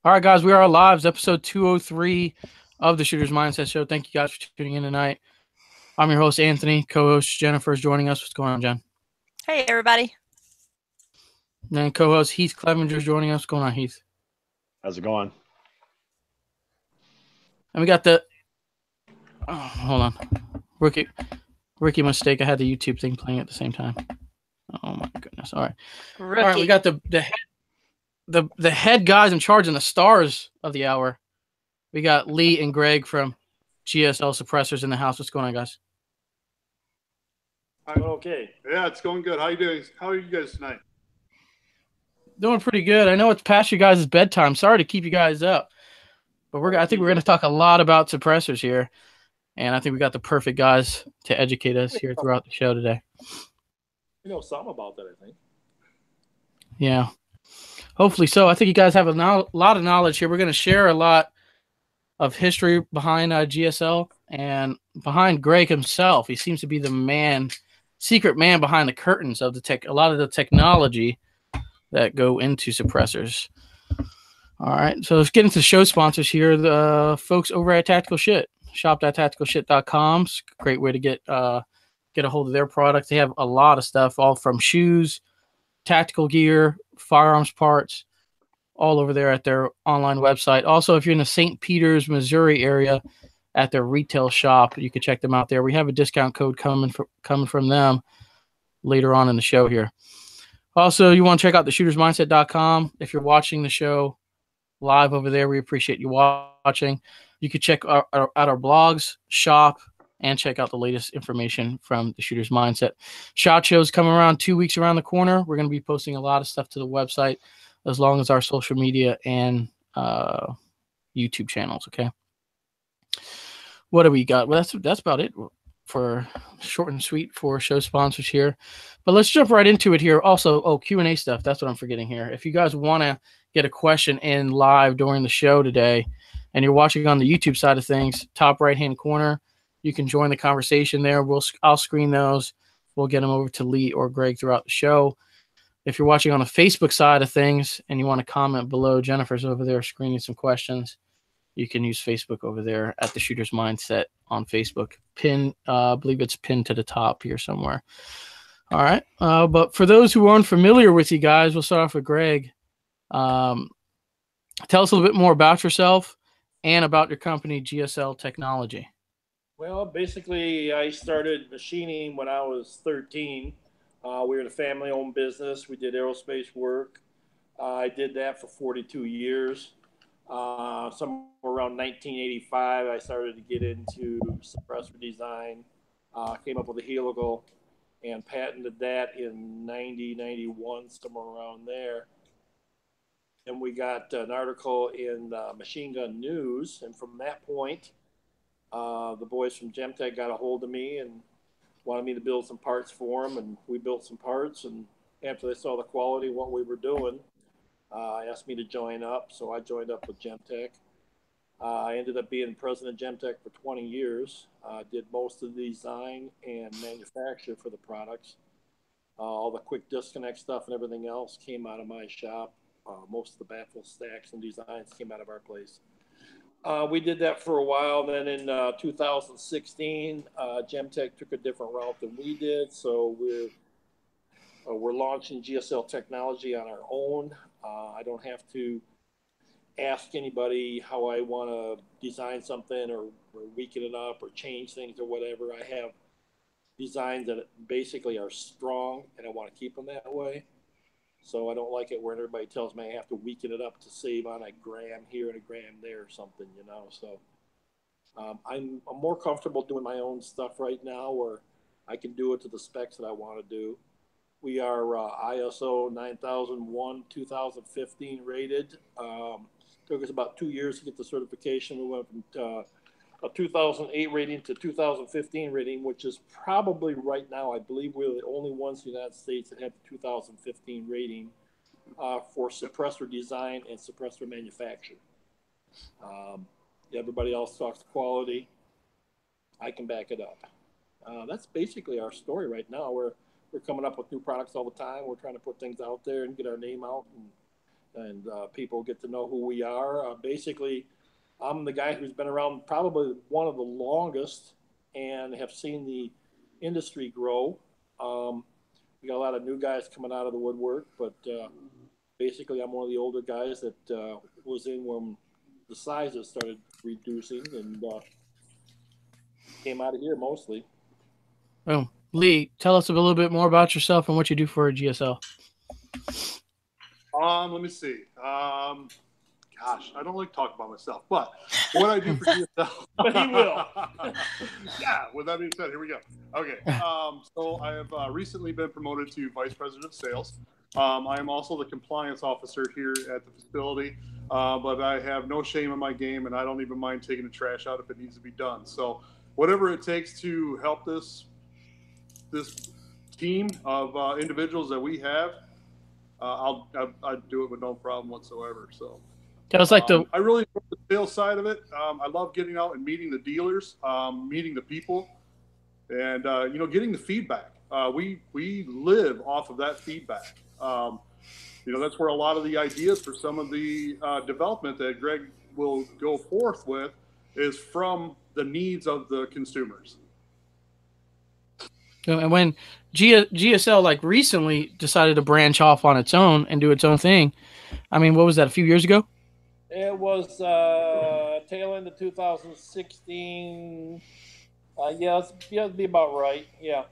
All right, guys, we are live. It's episode 203 of the Shooter's Mindset Show. Thank you guys for tuning in tonight. I'm your host, Anthony. Co-host Jennifer is joining us. What's going on, Jen? Hey, everybody. And then co-host Heath Clevenger is joining us. What's going on, Heath? How's it going? And we got the... Oh, hold on. Rookie mistake. I had the YouTube thing playing at the same time. Oh, my goodness. All right. Rookie. All right, we got the head guys in charge and the stars of the hour. We got Lee and Greg from GSL Suppressors in the house. What's going on, guys? I'm okay. Yeah, it's going good. How you doing? How are you guys tonight? Doing pretty good. I know it's past you guys' bedtime. Sorry to keep you guys up, but I think we're going to talk a lot about suppressors here, and I think we got the perfect guys to educate us here throughout the show today. You know something about that, I think. Yeah, hopefully so. I think you guys have a lot of knowledge here. We're going to share a lot of history behind GSL and behind Greg himself. He seems to be the secret man behind the curtains of a lot of the technology that go into suppressors. All right, so let's get into the show sponsors here. The folks over at Tactical Shit, shop.tacticalshit.com. It's a great way to get a hold of their products. They have a lot of stuff, all from shoes, tactical gear, firearms parts, all over there at their online website. Also, if you're in the St. Peters, Missouri area at their retail shop, you can check them out there. We have a discount code coming from them later on in the show here. Also, you want to check out theshootersmindset.com. If you're watching the show live over there, we appreciate you watching. You can check out our blogs, shop, and check out the latest information from the Shooter's Mindset. SHOT Show's coming around 2 weeks around the corner. We're going to be posting a lot of stuff to the website, as long as our social media and YouTube channels, okay? What do we got? Well, that's about it for short and sweet for show sponsors here. But let's jump right into it here. Also, Q&A stuff. That's what I'm forgetting here. If you guys want to get a question in live during the show today, and you're watching on the YouTube side of things, top right-hand corner, you can join the conversation there. I'll screen those. We'll get them over to Lee or Greg throughout the show. If you're watching on the Facebook side of things and you want to comment below, Jennifer's over there screening some questions. You can use Facebook over there at the Shooter's Mindset on Facebook. I believe it's pinned to the top here somewhere. All right. But for those who aren't familiar with you guys, we'll start off with Greg. Tell us a little bit more about yourself and about your company, GSL Technology. Well, basically, I started machining when I was 13. We were in a family-owned business. We did aerospace work. I did that for 42 years. Somewhere around 1985, I started to get into suppressor design. Came up with a helical and patented that in 90, 91, somewhere around there. And we got an article in Machine Gun News. And from that point, the boys from Gemtech got a hold of me and wanted me to build some parts for them, and we built some parts. And after they saw the quality of what we were doing, asked me to join up. So I joined up with Gemtech. I ended up being president of Gemtech for 20 years. Did most of the design and manufacture for the products. All the quick disconnect stuff and everything else came out of my shop. Most of the baffle stacks and designs came out of our place. We did that for a while. Then in 2016, Gemtech took a different route than we did. So we're launching GSL Technology on our own. I don't have to ask anybody how I want to design something or weaken it up or change things or whatever. I have designs that basically are strong, and I want to keep them that way. So I don't like it where everybody tells me I have to weaken it up to save on a gram here and a gram there or something, you know. So I'm more comfortable doing my own stuff right now, where I can do it to the specs that I want to do. We are ISO 9001 2015 rated. Took us about 2 years to get the certification. We went from a 2008 rating to 2015 rating, which is probably right now, I believe we're the only ones in the United States that have the 2015 rating for suppressor design and suppressor manufacture. Everybody else talks quality. I can back it up. That's basically our story right now. We're coming up with new products all the time. We're trying to put things out there and get our name out and and people get to know who we are. Basically, I'm the guy who's been around probably one of the longest and have seen the industry grow. We got a lot of new guys coming out of the woodwork, but basically I'm one of the older guys that was in when the sizes started reducing and came out of here mostly. Boom. Lee, tell us a little bit more about yourself and what you do for GSL. Let me see. Gosh, I don't like to talk about myself, but what I do for GSL. But he will. Yeah, with that being said, here we go. Okay. So I have recently been promoted to Vice President of Sales. I am also the compliance officer here at the facility, but I have no shame in my game, and I don't even mind taking the trash out if it needs to be done. So whatever it takes to help this team of individuals that we have, I'll do it with no problem whatsoever. So It's like I really love the sales side of it. I love getting out and meeting the dealers, meeting the people, and getting the feedback. We live off of that feedback. That's where a lot of the ideas for some of the development that Greg will go forth with is from the needs of the consumers. And when GSL like recently decided to branch off on its own and do its own thing, I mean, what was that, a few years ago? It was tail end of 2016. Yeah, it'd be about right. Yeah.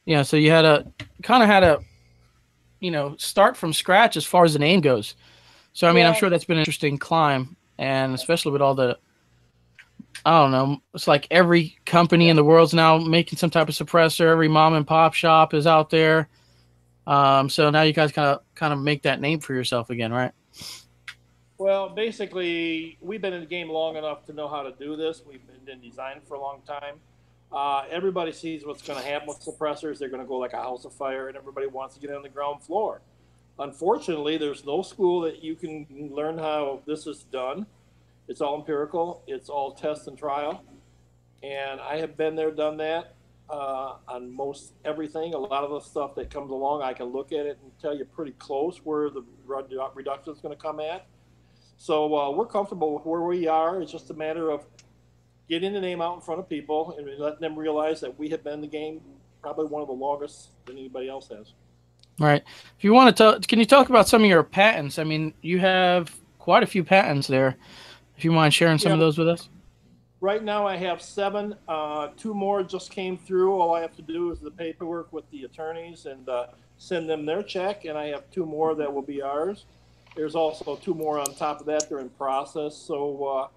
Yeah, so you had to start from scratch as far as the name goes. So I mean, I'm sure that's been an interesting climb, and especially with all the, I don't know, it's like every company in the world's now making some type of suppressor. Every mom and pop shop is out there. So now you guys kind of make that name for yourself again, right? Well, basically, we've been in the game long enough to know how to do this. We've been in design for a long time. Everybody sees what's going to happen with suppressors. They're going to go like a house of fire, and everybody wants to get on the ground floor. Unfortunately, there's no school that you can learn how this is done. It's all empirical. It's all test and trial. And I have been there, done that on most everything. A lot of the stuff that comes along, I can look at it and tell you pretty close where the reduction is going to come at. So we're comfortable with where we are. It's just a matter of getting the name out in front of people and letting them realize that we have been in the game probably one of the longest than anybody else has. Right. If you want to can you talk about some of your patents? I mean, you have quite a few patents there. If you mind sharing some of those with us. Right now I have 7. 2 more just came through. All I have to do is the paperwork with the attorneys and send them their check, and I have 2 more that will be ours. There's also 2 more on top of that. They're in process. So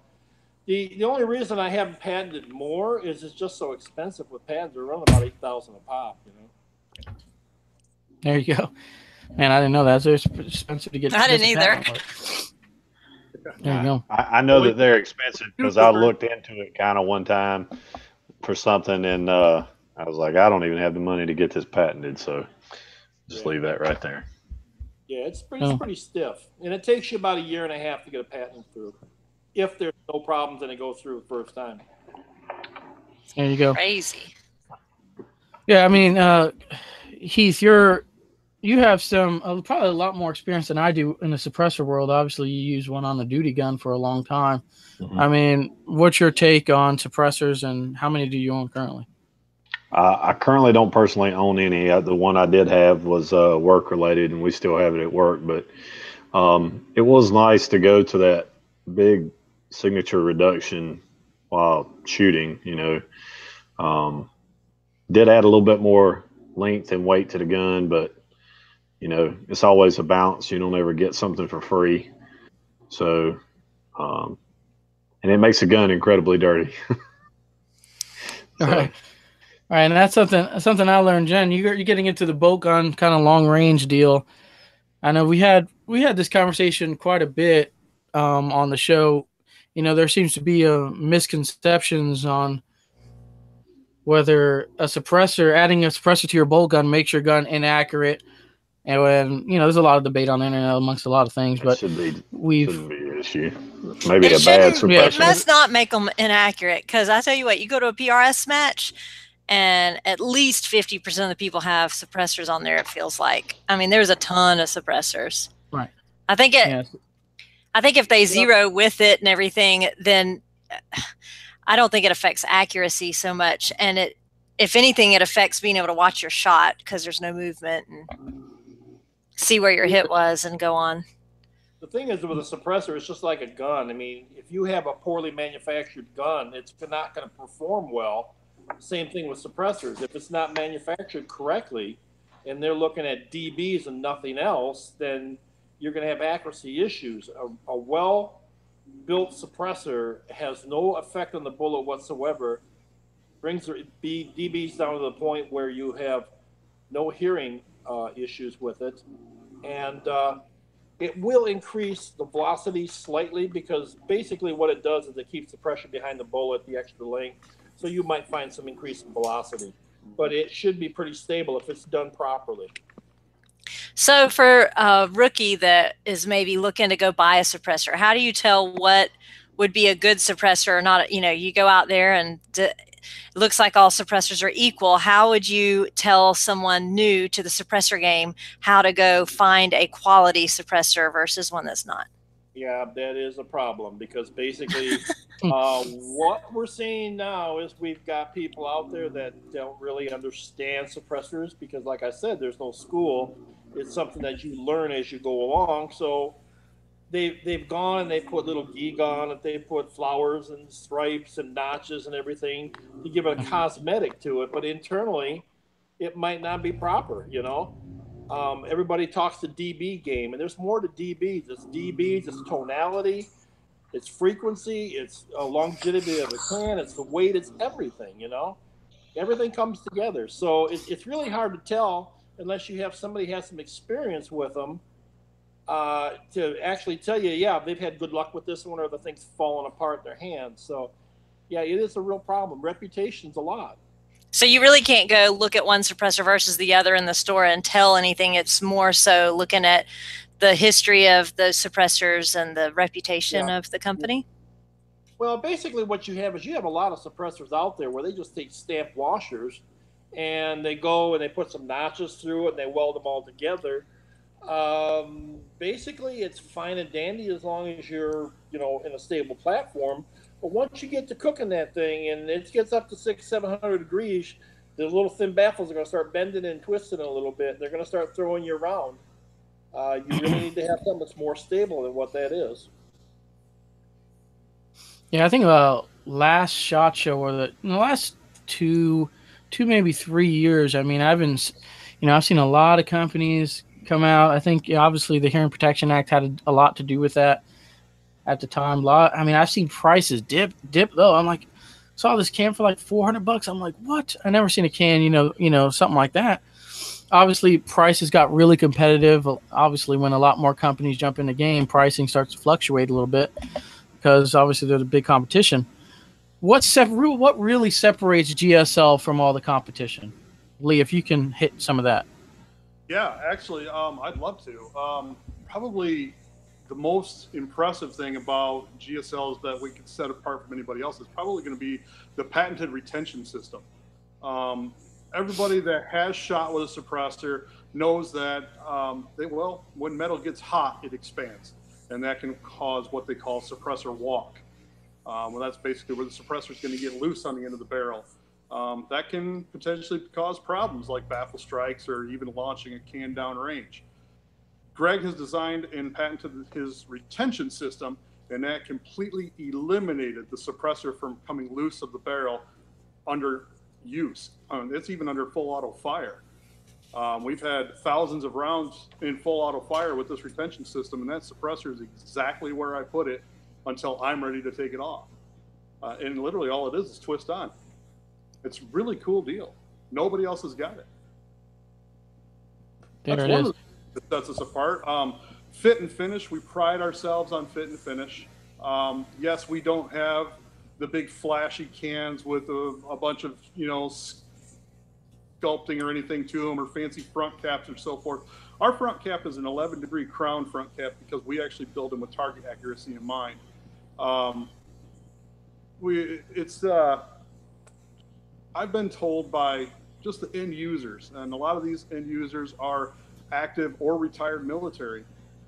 the only reason I haven't patented more is it's just so expensive with patents. They're running about $8,000 a pop, There you go. Man, I didn't know that. It's expensive to get. I didn't either. There you go. I know that they're expensive because I looked into it kind of one time for something, and I was like, I don't even have the money to get this patented, so just leave that right there. Yeah, it's pretty stiff, and it takes you about 1.5 years to get a patent through. If there's no problems and it goes through the first time. There you go. Crazy. Yeah, I mean, Heath, you have probably a lot more experience than I do in the suppressor world. Obviously, you use one on the duty gun for a long time. Mm-hmm. I mean, what's your take on suppressors, and how many do you own currently? I currently don't personally own any. The one I did have was work related, and we still have it at work. But it was nice to go to that big signature reduction while shooting. Did add a little bit more length and weight to the gun, but it's always a balance. You don't ever get something for free. So, and it makes the gun incredibly dirty. All right. And that's something I learned, Jen. You're getting into the bolt gun kind of long range deal. I know we had this conversation quite a bit on the show. There seems to be misconceptions on whether adding a suppressor to your bolt gun makes your gun inaccurate. And when there's a lot of debate on the internet amongst a lot of things, but shouldn't be an issue. Maybe a bad suppressor. It must not make them inaccurate, because I tell you what, you go to a PRS match, and at least 50% of the people have suppressors on there. It feels like. I mean, there's a ton of suppressors. Right. I think Yes. I think if they zero with it and everything, then I don't think it affects accuracy so much. And if anything, it affects being able to watch your shot because there's no movement and see where your hit was and go on. The thing is with a suppressor, it's just like a gun. I mean, if you have a poorly manufactured gun, it's not going to perform well. Same thing with suppressors. If it's not manufactured correctly and they're looking at dBs and nothing else, then you're going to have accuracy issues. A well-built suppressor has no effect on the bullet whatsoever, brings the dBs down to the point where you have no hearing issues with it. And it will increase the velocity slightly because basically what it does is it keeps the pressure behind the bullet, the extra length. So you might find some increase in velocity, but it should be pretty stable if it's done properly. So for a rookie that is maybe looking to go buy a suppressor, how do you tell what would be a good suppressor or not? You know, you go out there and it looks like all suppressors are equal. How would you tell someone new to the suppressor game how to go find a quality suppressor versus one that's not? Yeah, that is a problem because basically what we're seeing now is we've got people out there that don't really understand suppressors because, like I said, there's no school. It's something that you learn as you go along. So they've gone and they put little gig on it. They put flowers and stripes and notches and everything to give it a cosmetic to it. But internally, it might not be proper, you know. Everybody talks the dB game, and there's more to dBs. It's dBs, it's tonality, it's frequency, it's longevity of the can, it's the weight, it's everything, you know. Everything comes together. So it's really hard to tell unless you have somebody who has some experience with them to actually tell you, yeah, they've had good luck with this one or the thing's falling apart in their hands. So, yeah, it is a real problem. Reputation's a lot. So you really can't go look at one suppressor versus the other in the store and tell anything. It's more so looking at the history of the suppressors and the reputation of the company. Well, basically what you have is you have a lot of suppressors out there where they just take stamp washers and they go and they put some notches through it and they weld them all together. Basically it's fine and dandy as long as you're, you know, in a stable platform. But once you get to cooking that thing and it gets up to 600-700 degrees, the little thin baffles are going to start bending and twisting a little bit. They're going to start throwing you around. You really need to have something that's more stable than what that is. Yeah, I think last SHOT Show or in the last two maybe 3 years. I mean, I've seen a lot of companies come out. I think obviously the Hearing Protection Act had a lot to do with that at the time. I've seen prices dip though. I'm like, saw this can for like $400. I'm like, what? I never seen a can, something like that. Obviously, prices got really competitive. Obviously, when a lot more companies jump in the game, pricing starts to fluctuate a little bit because obviously there's a big competition. What really separates GSL from all the competition? Lee, if you can hit some of that. Yeah, actually, I'd love to. Probably the most impressive thing about GSL is that we can set apart from anybody else is probably going to be the patented retention system. Everybody that has shot with a suppressor knows that when metal gets hot, it expands, and that can cause what they call suppressor walk. Well, that's basically where the suppressor is going to get loose on the end of the barrel. That can potentially cause problems like baffle strikes or even launching a can downrange. Greg has designed and patented his retention system, and that completely eliminated the suppressor from coming loose of the barrel under use. It's even under full auto fire. We've had thousands of rounds in full auto fire with this retention system, and that suppressor is exactly where I put it until I'm ready to take it off. And literally all it is twist on. It's a really cool deal. Nobody else has got it. That's one of the things that sets us apart. Fit and finish. We pride ourselves on fit and finish. Yes, we don't have the big flashy cans with a bunch of, sculpting or anything to them or fancy front caps or so forth. Our front cap is an 11-degree crown front cap because we actually build them with target accuracy in mind. I've been told by just the end users, and a lot of these end users are active or retired military,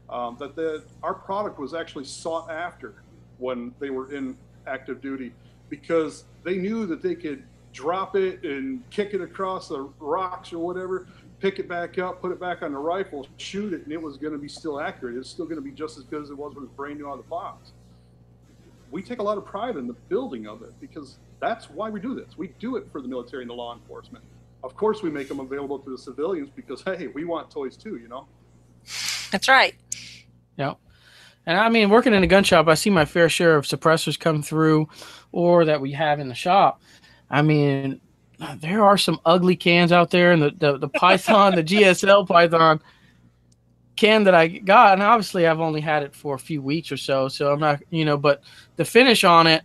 our product was actually sought after when they were in active duty, because they knew that they could drop it and kick it across the rocks or whatever, pick it back up, put it back on the rifle, shoot it, and it was going to be still accurate. It's still going to be just as good as it was when it was brand new out of the box. We take a lot of pride in the building of it, because that's why we do this. We do it for the military and the law enforcement. Of course, we make them available to the civilians because, hey, we want toys too, you know? That's right. Yeah. And I mean, working in a gun shop, I see my fair share of suppressors come through, or that we have in the shop. I mean, there are some ugly cans out there, and the Python, the GSL Python can that I got, and obviously I've only had it for a few weeks or so, so I'm not, but the finish on it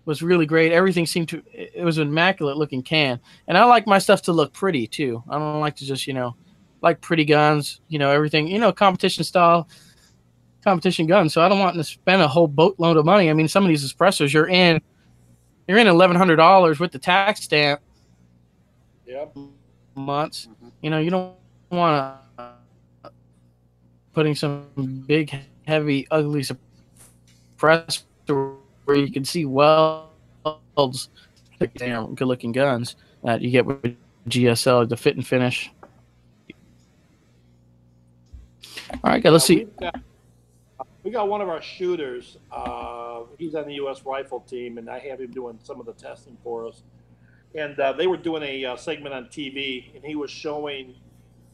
was really great. Everything it was an immaculate looking can, and I like my stuff to look pretty too. I don't like to just, like pretty guns, everything, competition style. Competition guns, so I don't want to spend a whole boatload of money. I mean, some of these suppressors you're in $1,100 with the tax stamp. Yep. Months. You don't want to putting some big, heavy, ugly suppressor where you can see welds. Damn good looking guns that you get with GSL, the fit and finish. All right, let's see. We got one of our shooters. He's on the U.S. rifle team, and I have him doing some of the testing for us. And they were doing a segment on TV, and he was showing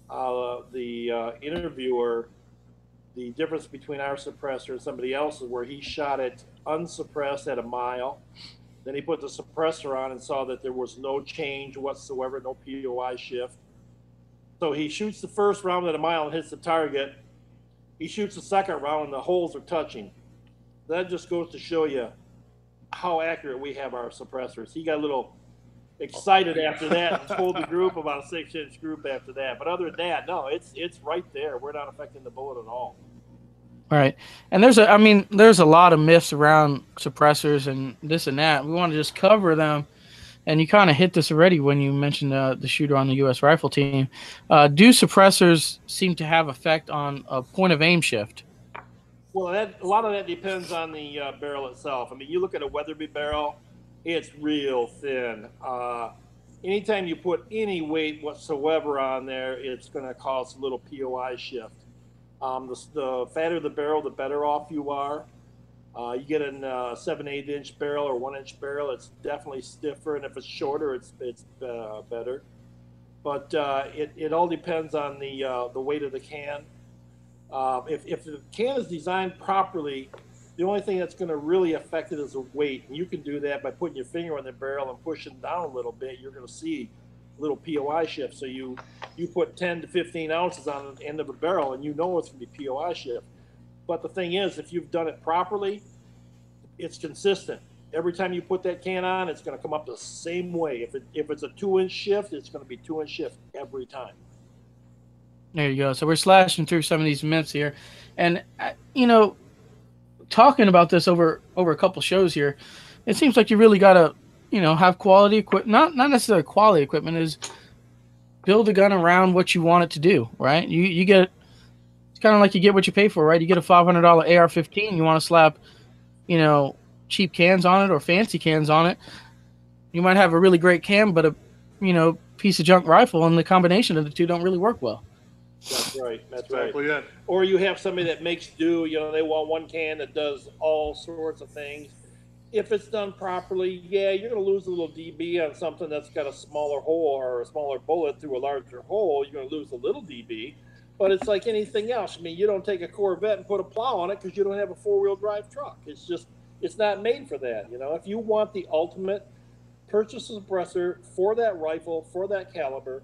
the interviewer the difference between our suppressor and somebody else's, where he shot it unsuppressed at a mile. Then he put the suppressor on and saw that there was no change whatsoever, no POI shift. So he shoots the first round at a mile and hits the target. He shoots the second round and the holes are touching. That just goes to show you how accurate we have our suppressors. He got a little excited after that and told the group, about a 6-inch group after that. But other than that, no, it's right there. We're not affecting the bullet at all. All right. And there's a lot of myths around suppressors and this and that. We want to just cover them. And you kind of hit this already when you mentioned the shooter on the U.S. rifle team. Do suppressors seem to have effect on a point of aim shift? Well, a lot of that depends on the barrel itself. I mean, you look at a Weatherby barrel, it's real thin. Anytime you put any weight whatsoever on there, it's going to cause a little POI shift. The fatter the barrel, the better off you are. You get a 7/8 inch barrel or 1-inch barrel, it's definitely stiffer, and if it's shorter, it's better. But it all depends on the weight of the can. If the can is designed properly, the only thing that's going to really affect it is the weight, and you can do that by putting your finger on the barrel and pushing down a little bit. You're going to see a little POI shift. So you put 10 to 15 ounces on the end of a barrel, and you know it's going to be POI shift. But the thing is, if you've done it properly, it's consistent. Every time you put that can on, it's going to come up the same way. If it's a 2-inch shift, it's going to be 2-inch shift every time. There you go. So we're slashing through some of these myths here. And, talking about this over a couple shows here, it seems like you really got to, have quality equipment. Not necessarily quality equipment, is build a gun around what you want it to do, right? You get, it's kind of like you get what you pay for, right? You get a $500 AR-15, you want to slap, cheap cans on it or fancy cans on it. You might have a really great can, but a, piece of junk rifle, and the combination of the two don't really work well. That's right. That's exactly right. It. Or you have somebody that makes do. They want one can that does all sorts of things. If it's done properly, yeah, you're going to lose a little dB on something that's got a smaller hole or a smaller bullet through a larger hole. You're going to lose a little dB. But it's like anything else. I mean, you don't take a Corvette and put a plow on it because you don't have a 4-wheel drive truck. It's not made for that. If you want the ultimate, purchase a suppressor for that rifle, for that caliber,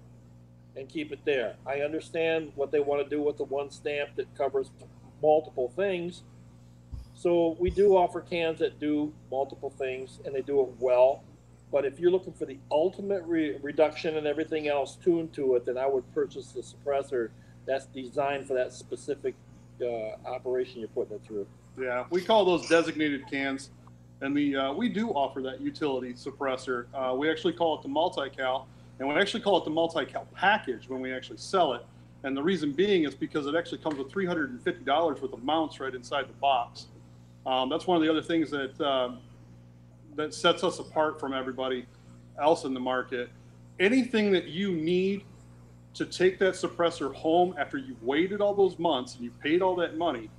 and keep it there. I understand what they want to do with the one stamp that covers multiple things. So we do offer cans that do multiple things, and they do it well. But if you're looking for the ultimate reduction and everything else tuned to it, then I would purchase the suppressor that's designed for that specific operation you're putting it through. Yeah, we call those designated cans, and we do offer that utility suppressor. We actually call it the multi-cal. And we actually call it the multi-cal package when we actually sell it. And the reason being is because it actually comes with $350 worth of mounts right inside the box. That's one of the other things that that sets us apart from everybody else in the market. Anything that you need to take that suppressor home after you've waited all those months and you've paid all that money,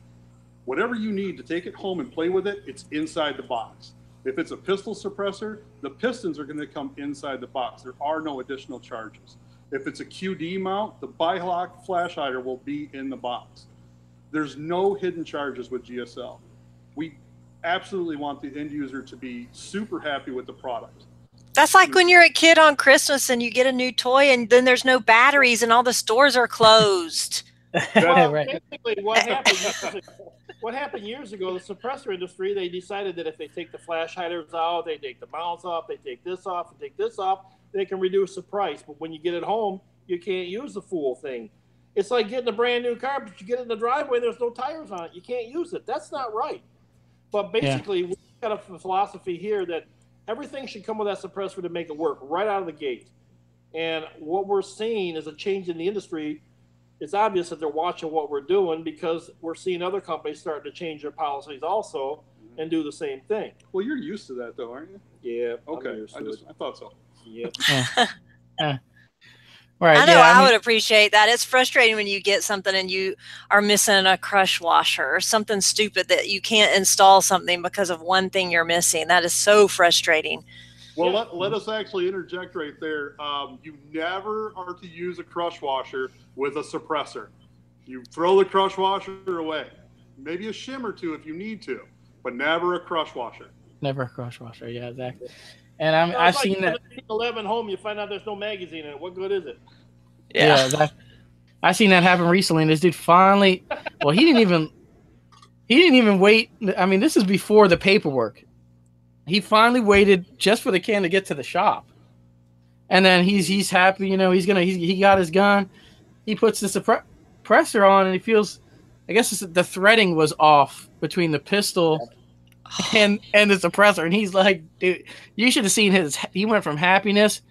whatever you need to take it home and play with it, it's inside the box. If it's a pistol suppressor, the pistons are going to come inside the box. There are no additional charges. If it's a QD mount, the bi-lock flash hider will be in the box. There's no hidden charges with GSL. We absolutely want the end user to be super happy with the product. That's like when you're a kid on Christmas and you get a new toy and then there's no batteries and all the stores are closed. Well, Right. basically what happened years ago, the suppressor industry, they decided that if they take the flash hiders out, they take the mounts off, they take this off and take this off, they can reduce the price. But when you get it home, you can't use the full thing. It's like getting a brand new car, but you get it in the driveway, there's no tires on it. You can't use it. That's not right. But basically, we've got a philosophy here that everything should come with that suppressor to make it work right out of the gate. And what we're seeing is a change in the industry. It's obvious that they're watching what we're doing because we're seeing other companies starting to change their policies also and do the same thing. Well, you're used to that though, aren't you? Yeah. Okay. I thought so. Yep. Right. I know Yeah, I would appreciate that. It's frustrating when you get something and you are missing a crush washer or something stupid that you can't install something because of one thing you're missing. That is so frustrating. Well, let us actually interject right there. You never are to use a crush washer with a suppressor. You throw the crush washer away. Maybe a shim or two if you need to, but never a crush washer. Never a crush washer. Yeah, exactly. And I've Like seen that. 11 home, you find out there's no magazine in it. What good is it? Yeah, I seen that happen recently. And this dude finally, well, he didn't even wait. I mean, this is before the paperwork. He finally waited just for the can to get to the shop, and then he's happy. You know, he got his gun. He puts the suppressor on, and he feels, I guess the threading was off between the pistol and the suppressor, and he's like, dude, you should have seen he went from happiness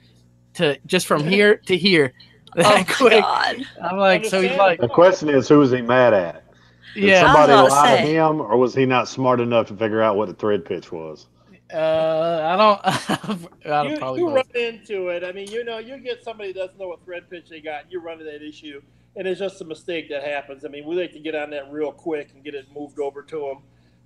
to just from here to here that quick. God. I'm like, so he's like, The question is, who is he mad at? Did yeah, somebody I was lie about to to say. him, or was he not smart enough to figure out what the thread pitch was? I don't. Probably You both. run into it. I mean, you get somebody that doesn't know what thread pitch they got, and you run into that issue, and it's just a mistake that happens. I mean, we like to get on that real quick and get it moved over to them.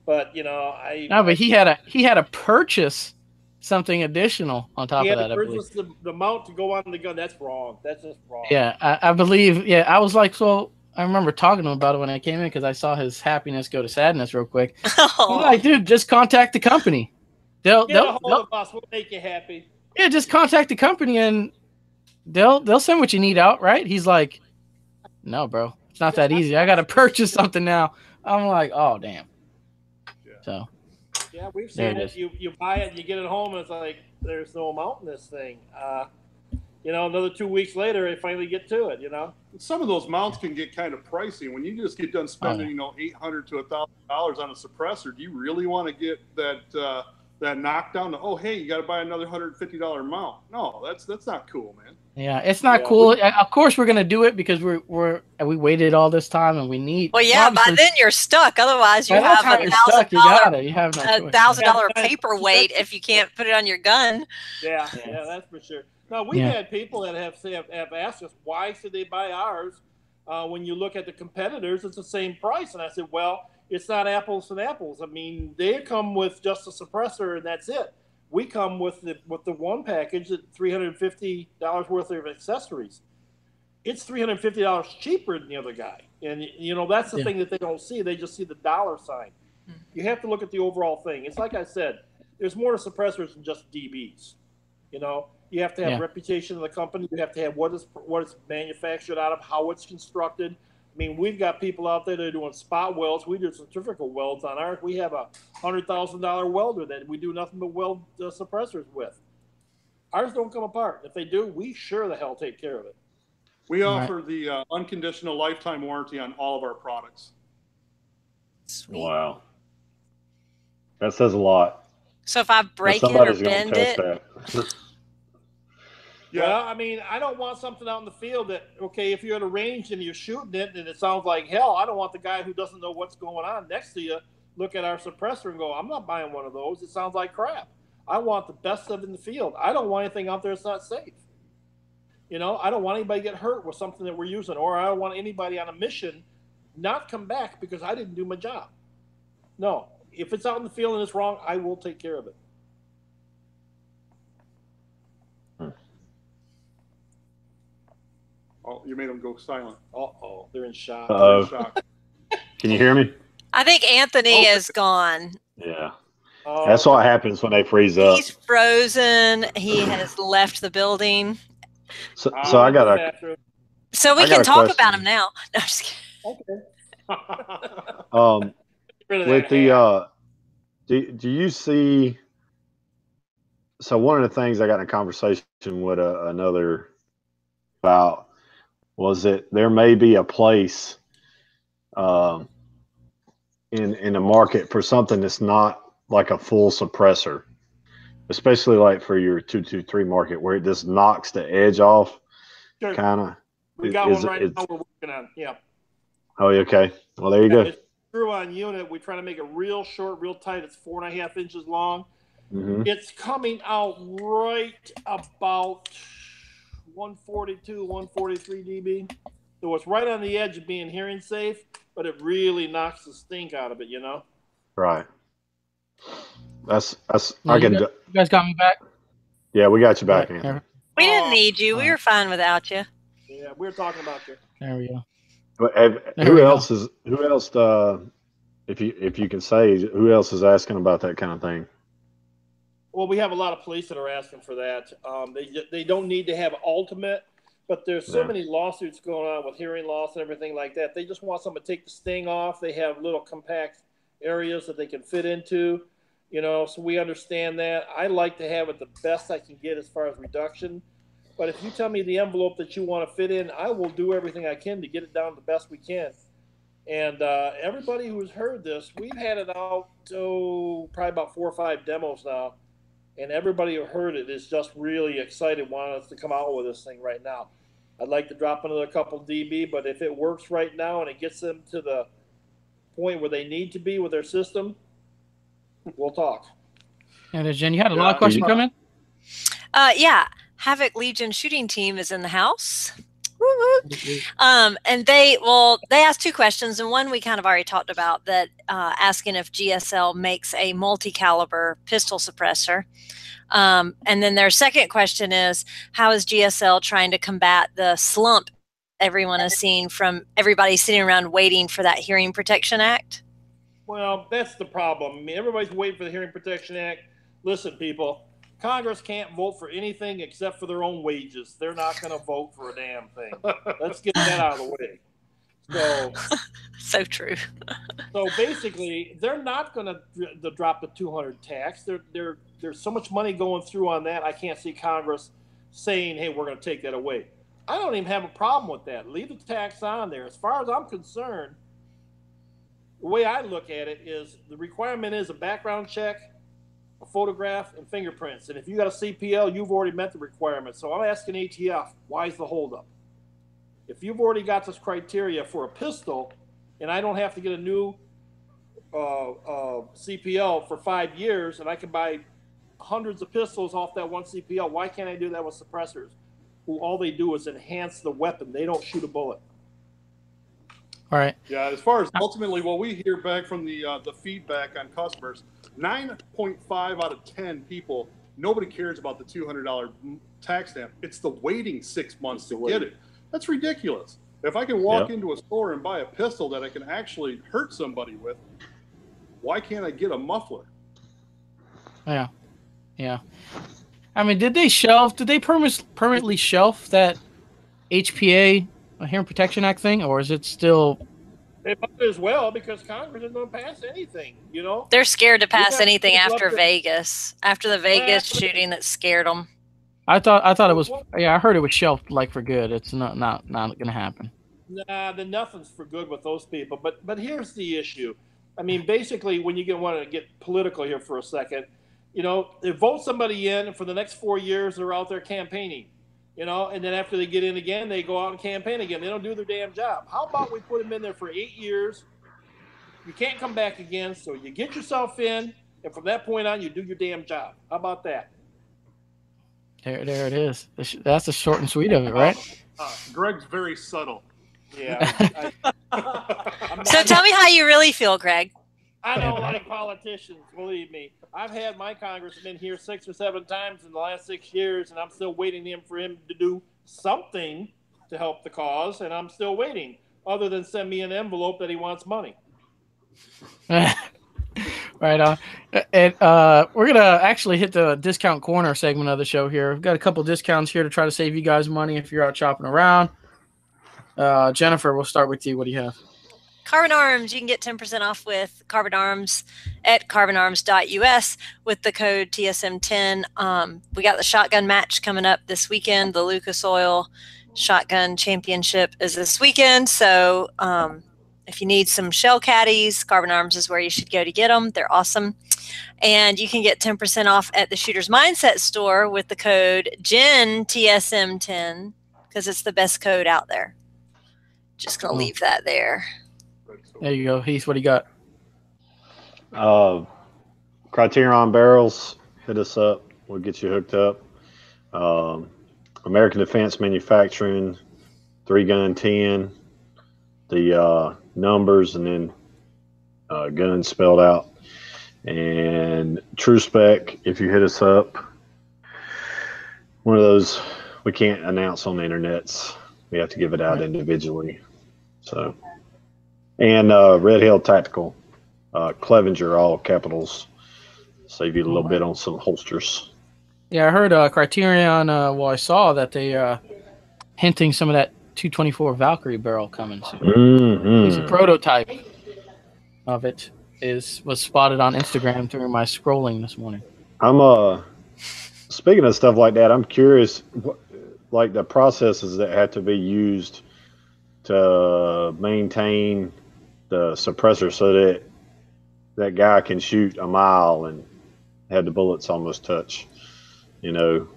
But No, but he had to purchase something additional on top of that. I believe. The mount to go on the gun. That's wrong. That's just wrong. Yeah, I believe. Yeah, I was like, so I remember talking to him about it when I came in because I saw his happiness go to sadness real quick. I'm like, dude, just contact the company. Get a hold of us. We'll make you happy. Yeah, just contact the company and they'll send what you need out, right? He's like, no, bro, it's not that easy. I got to purchase something now. I'm like, oh, damn. Yeah. So. Yeah, we've seen it. You buy it, you get it home, and it's like there's no amount in this thing. Another 2 weeks later, they finally get to it. Some of those mounts can get kind of pricey. When you just get done spending, $800 to $1,000 on a suppressor, do you really want to get that knockdown to, oh, hey, you got to buy another $150 mount? No, that's not cool, man. Yeah, it's not cool. Of course, we're gonna do it because we waited all this time and we need. Well, yeah, by then you're stuck. Otherwise, you have you have $1,000 paperweight if you can't put it on your gun. Yeah, that's for sure. Now we've had people that have asked us why should they buy ours when you look at the competitors, it's the same price, and I said, well, it's not apples and apples. I mean, they come with just a suppressor and that's it. We come with the one package at $350 worth of accessories. It's $350 cheaper than the other guy, and that's the thing that they don't see. They just see the dollar sign. You have to look at the overall thing. It's like I said, there's more to suppressors than just DBs. You have to have reputation of the company. You have to have what it's manufactured out of, how it's constructed. I mean, we've got people out there that are doing spot welds. We do centrifugal welds on ours. We have a $100,000 welder that we do nothing but weld suppressors with. Ours don't come apart. If they do, we sure the hell take care of it. We offer the unconditional lifetime warranty on all of our products. Sweet. Wow. That says a lot. So if I break it or bend it, Yeah. Well, I mean, I don't want something out in the field that, okay, if you're at a range and you're shooting it and it sounds like hell, I don't want the guy who doesn't know what's going on next to you look at our suppressor and go, I'm not buying one of those. It sounds like crap. I want the best of it in the field. I don't want anything out there that's not safe. You know, I don't want anybody to get hurt with something that we're using, or I don't want anybody on a mission not come back because I didn't do my job. No, if it's out in the field and it's wrong, I will take care of it. Oh, you made them go silent. Uh-oh, they're in shock. Uh-oh. They're in shock. Can you hear me? I think Anthony is gone. Yeah. Oh, That's what happens when they freeze up. He's frozen. He has left the building. So I got a bathroom. So we I got can a talk question. about him now. No, I'm just kidding. Okay. Get rid of with that hat. the do you see? So one of the things I got in a conversation with another about was that there may be a place in the market for something that's not like a full suppressor, especially like for your 223 market where it just knocks the edge off, Sure. kind of. We got one right now we're working on. Yeah. Oh, okay. Well, there you go. It's screw on unit. We try to make it real short, real tight. It's 4.5 inches long. Mm-hmm. It's coming out right about 142, 143 dB. So it's right on the edge of being hearing safe, but it really knocks the stink out of it, you know? Right. That's No, I you can. guys, you guys got me back. Yeah, we got you back, Right, Anthony. We didn't need you. We were fine without you. Yeah, we were talking about you. There we go. But There who we go. else is? Who else? If you can say, who else is asking about that kind of thing? Well, we have a lot of police that are asking for that. They don't need to have ultimate, but there's so Yeah. many lawsuits going on with hearing loss and everything like that. They just want someone to take the sting off. They have little compact areas that they can fit into, you know, so we understand that. I like to have it the best I can get as far as reduction. But if you tell me the envelope that you want to fit in, I will do everything I can to get it down the best we can. And everybody who's heard this, we've had it out, probably about 4 or 5 demos now. And everybody who heard it is just really excited, wanting us to come out with this thing right now. I'd like to drop another couple dB, but if it works right now and it gets them to the point where they need to be with their system, we'll talk. And then Jen, you had a lot of questions come in? Yeah. Havoc Legion shooting team is in the house. Woo-woo. And they asked 2 questions, and one we kind of already talked about, that asking if GSL makes a multi-caliber pistol suppressor. And then their second question is, how is GSL trying to combat the slump everyone is seeing from everybody sitting around waiting for that Hearing Protection Act? Well, that's the problem. I mean, everybody's waiting for the Hearing Protection Act. Listen, people, Congress can't vote for anything except for their own wages. They're not going to vote for a damn thing. Let's get that out of the way. So true. So basically, they're not going to drop the 200 tax. There's so much money going through on that. I can't see Congress saying, hey, we're going to take that away. I don't even have a problem with that. Leave the tax on there. As far as I'm concerned, the way I look at it is the requirement is a background check, a photograph, and fingerprints. And if you got a CPL, you've already met the requirement. So I'm asking ATF, why is the holdup? If you've already got this criteria for a pistol, and I don't have to get a new CPL for 5 years, and I can buy hundreds of pistols off that one CPL, why can't I do that with suppressors, who all they do is enhance the weapon? They don't shoot a bullet. All right. Yeah, as far as ultimately what we hear back from the feedback on customers, 9.5 out of 10 people, nobody cares about the $200 tax stamp. It's the waiting 6 months to get it. That's ridiculous. If I can walk into a store and buy a pistol that I can actually hurt somebody with, why can't I get a muffler? Yeah. Yeah. I mean, did they permanently shelf that HPA, Hearing Protection Act thing, or is it still? They might as well, because Congress isn't going to pass anything, you know? They're scared to pass anything after the Vegas, after the Vegas shooting that scared them. I thought it was. Yeah, I heard it was shelved like for good. It's not going to happen. Nah, then nothing's for good with those people. But here's the issue. I mean, basically, when you want to get political here for a second, you know, they vote somebody in, and for the next 4 years, they're out there campaigning. you know, and then after they get in again, they go out and campaign again. They don't do their damn job. How about we put them in there for 8 years? You can't come back again, so you get yourself in, and from that point on, you do your damn job. How about that? There it is. That's the short and sweet of it, right? Greg's very subtle. Yeah. So tell me how you really feel, Greg. I don't like politicians, believe me. I've had my congressman here 6 or 7 times in the last 6 years, and I'm still waiting for him to do something to help the cause, and I'm still waiting, other than send me an envelope that he wants money. Right on. And we're going to actually hit the discount corner segment of the show here. We've got a couple discounts here to try to save you guys money if you're out shopping around. Jennifer, we'll start with you. What do you have? Carbon Arms. You can get 10% off with Carbon Arms at carbonarms.us with the code TSM10. We got the shotgun match coming up this weekend. The Lucas Oil Shotgun Championship is this weekend. So if you need some shell caddies, Carbon Arms is where you should go to get them. They're awesome. And you can get 10% off at the Shooter's Mindset store with the code GENTSM10 because it's the best code out there. Just going to leave that there. There you go. Heath, what do you got? Criterion barrels, hit us up. We'll get you hooked up. American Defense Manufacturing, 3-gun 10, the numbers, and then guns spelled out. And True Spec, if you hit us up, one of those we can't announce on the internets. We have to give it out individually. So, and Red Hill Tactical, Clevenger, all capitals, save you a little bit on some holsters. Yeah, I heard Criterion. Well, I saw that they hinting some of that 224 Valkyrie barrel coming soon. It's a prototype of it was spotted on Instagram during my scrolling this morning. I'm speaking of stuff like that, I'm curious, like the processes that had to be used to maintain the suppressor so that that guy can shoot a mile and have the bullets almost touch. You know,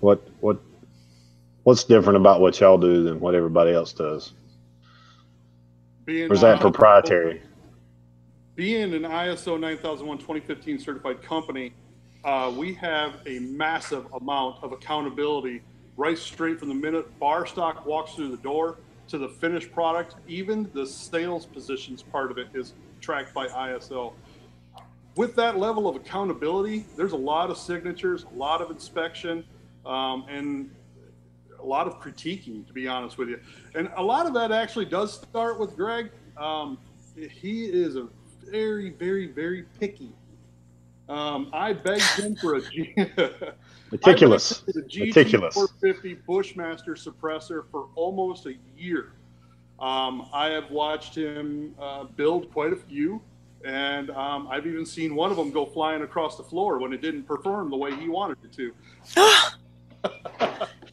what's different about what y'all do than what everybody else does? Or is that proprietary? Being an ISO 9001 2015 certified company, we have a massive amount of accountability right straight from the minute bar stock walks through the door to the finished product. Even the sales positions part of it is tracked by ISO. With that level of accountability, there's a lot of signatures, a lot of inspection, and a lot of critiquing, to be honest with you. And a lot of that actually does start with Greg. He is a very, very, very picky. I begged him for a meticulous GT450 Bushmaster suppressor for almost a year. I have watched him build quite a few, and I've even seen one of them go flying across the floor when it didn't perform the way he wanted it to.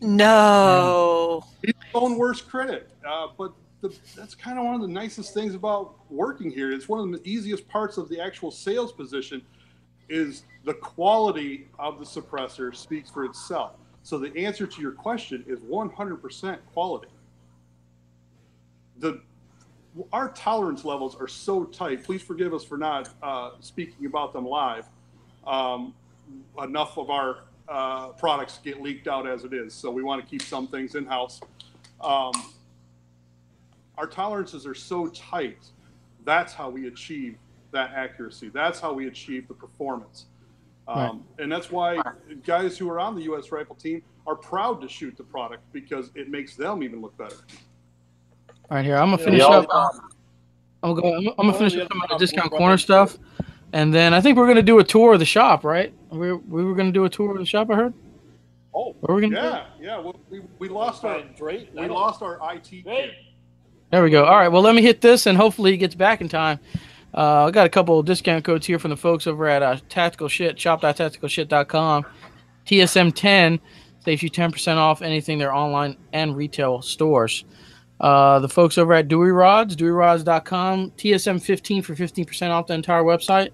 No. He's his own worst critic, but that's kind of one of the nicest things about working here. It's one of the easiest parts of the actual sales position is the quality of the suppressor speaks for itself. So the answer to your question is 100% quality. Our tolerance levels are so tight. Please forgive us for not speaking about them live. Enough of our products get leaked out as it is, so we want to keep some things in-house. Our tolerances are so tight. That's how we achieve that accuracy. That's how we achieve the performance. And that's why guys who are on the U.S. Rifle team are proud to shoot the product because it makes them even look better. All right, here I'm gonna finish up. I'm gonna finish up some of the discount corner stuff, and then I think we're gonna do a tour of the shop, right? We were gonna do a tour of the shop. I heard. Oh, what were we gonna do? Yeah. Well, we lost our IT kit. There we go. All right. Well, let me hit this, and hopefully he gets back in time. I got a couple of discount codes here from the folks over at Tactical Shit, shop.tacticalshit.com. TSM10 saves you 10% off anything their online and retail stores. The folks over at Dewey Rods, DeweyRods.com, TSM15 for 15% off the entire website.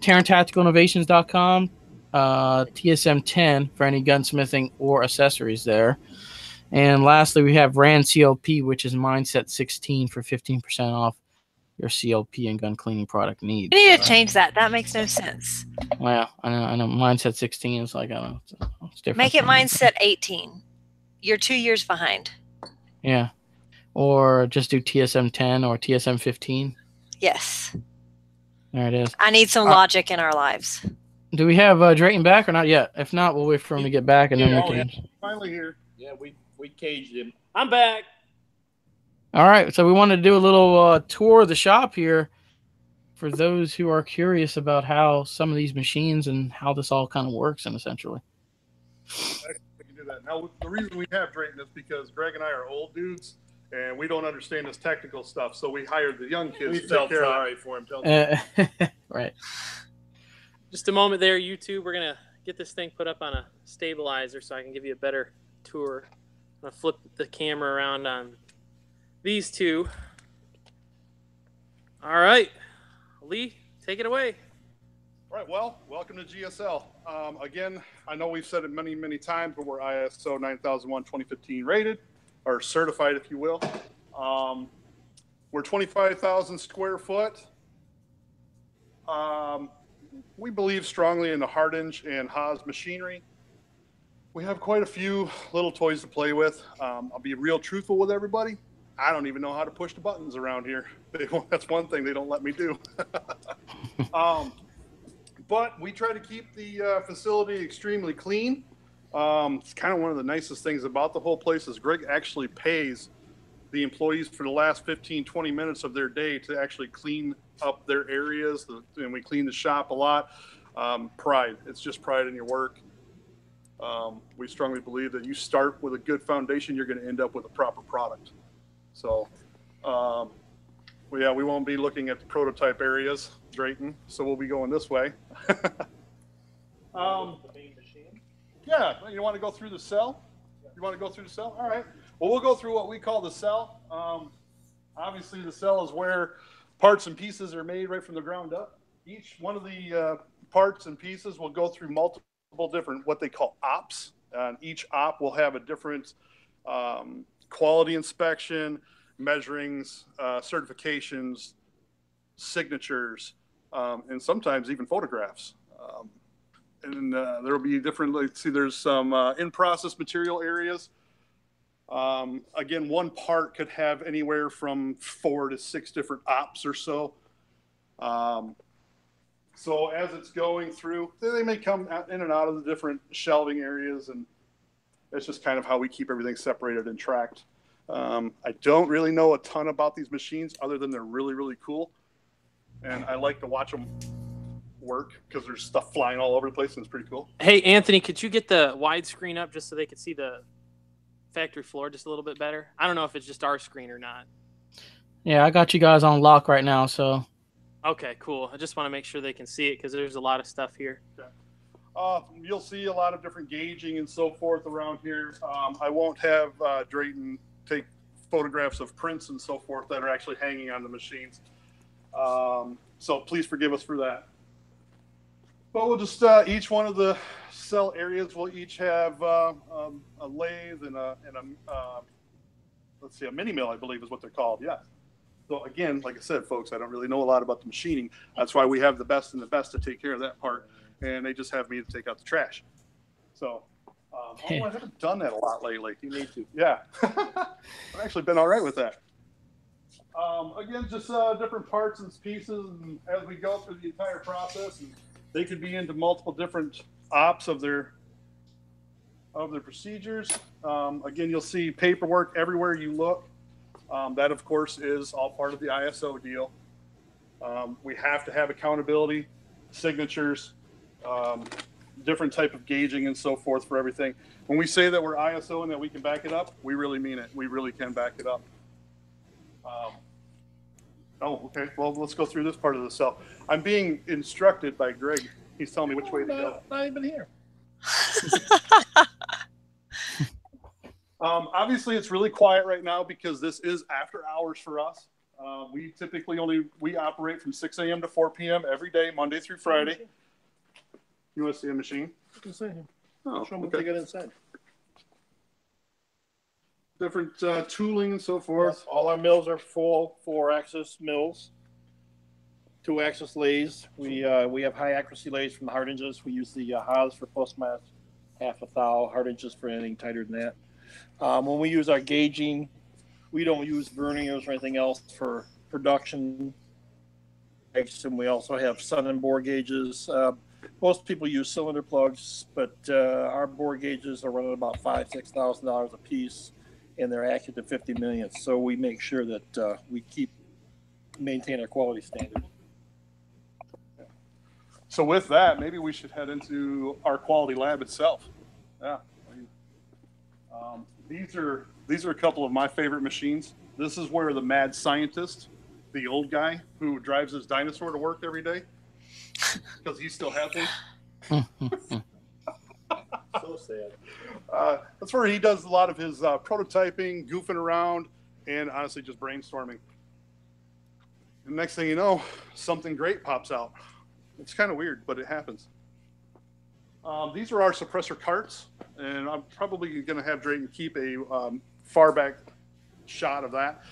TaranTacticalInnovations.com, TSM10 for any gunsmithing or accessories there. And lastly, we have RAN CLP, which is Mindset 16 for 15% off your CLP and gun cleaning product needs. You need to change that. That makes no sense. Well, I know. Mindset 16 is like, I don't know. It's different. Make it Mindset 18. You're 2 years behind. Yeah. Or just do TSM 10 or TSM 15. Yes. There it is. I need some logic in our lives. Do we have Drayton back or not yet? If not, we'll wait for him to get back and then we can. Finally here. Yeah, we caged him. I'm back. All right. So we wanted to do a little tour of the shop here for those who are curious about how some of these machines and how this all kind of works, and essentially. We can do that. Now, the reason we have Drayton is because Greg and I are old dudes, and we don't understand this technical stuff, so we hired the young kids. We to felt take care sorry of for him. Right. Just a moment there, YouTube. We're going to get this thing put up on a stabilizer so I can give you a better tour. I'm going to flip the camera around on these two. All right. Lee, take it away. All right, well, welcome to GSL. Again, I know we've said it many, many times, but we're ISO 9001-2015 rated, or certified, if you will. We're 25,000 square foot. We believe strongly in the Hardinge and Haas machinery. We have quite a few little toys to play with. I'll be real truthful with everybody. I don't even know how to push the buttons around here. That's one thing they don't let me do. But we try to keep the facility extremely clean. It's kind of one of the nicest things about the whole place is Greg actually pays the employees for the last 15, 20 minutes of their day to actually clean up their areas. And we clean the shop a lot. Pride. It's just pride in your work. We strongly believe that you start with a good foundation, you're going to end up with a proper product. So, we won't be looking at the prototype areas, Drayton, so we'll be going this way. Yeah, you want to go through the cell? You want to go through the cell? All right. Well, we'll go through what we call the cell. Obviously, the cell is where parts and pieces are made right from the ground up. Each one of the parts and pieces will go through multiple different, what they call ops. And each op will have a different quality inspection, measurings, certifications, signatures, and sometimes even photographs. And there will be different, let's see, there's some in-process material areas. Again, one part could have anywhere from 4 to 6 different ops or so. So as it's going through, they may come in and out of the different shelving areas, and it's just kind of how we keep everything separated and tracked. I don't really know a ton about these machines other than they're really, really cool. And I like to watch them work because there's stuff flying all over the place and it's pretty cool. Hey, Anthony, could you get the widescreen up just so they could see the factory floor just a little bit better? I don't know if it's just our screen or not. Yeah, I got you guys on lock right now, so. Okay, cool. I just want to make sure they can see it because there's a lot of stuff here. Okay. You'll see a lot of different gauging and so forth around here. I won't have Drayton take photographs of prints and so forth that are actually hanging on the machines. So please forgive us for that. But we'll just, each one of the cell areas will each have a lathe and let's see, a mini mill, I believe is what they're called. Yeah. So again, like I said, folks, I don't really know a lot about the machining. That's why we have the best and the best to take care of that part. And they just have me to take out the trash. So I haven't done that a lot lately. You need to. Yeah. I've actually been all right with that. Again, just different parts and pieces, and as we go through the entire process, and they could be into multiple different ops of their procedures. Again, you'll see paperwork everywhere you look. That, of course, is all part of the ISO deal. We have to have accountability, signatures, different type of gauging and so forth for everything. When we say that we're ISO and that we can back it up, we really mean it. We really can back it up. Okay. Well, let's go through this part of the cell. I'm being instructed by Greg. He's telling me which way to go. Not even here. Obviously, it's really quiet right now because this is after hours for us. We typically we operate from 6 a.m. to 4 p.m. every day, Monday through Friday. You want to see a machine? You can see him. Oh, Show them okay. what they got inside. different tooling and so forth. All our mills are full 4-axis mills, 2-axis lathes. We have high accuracy lathes from the hard hinges. We use the Haas for postmass, half a thou, hard hinges for anything tighter than that. When we use our gauging, we don't use verniers or anything else for production. And we also have sun and bore gauges. Most people use cylinder plugs, but our bore gauges are running about $5,000–6,000 a piece, and they're accurate to 50 millionths. So we make sure that we maintain our quality standard. So with that, maybe we should head into our quality lab itself. Yeah. These are a couple of my favorite machines. This is where the mad scientist, the old guy who drives his dinosaur to work every day, because he still has one. So sad. That's where he does a lot of his prototyping, goofing around, and honestly just brainstorming. And next thing you know, something great pops out. It's kind of weird, but it happens. These are our suppressor carts, and I'm probably going to have Drayton keep a far back shot of that.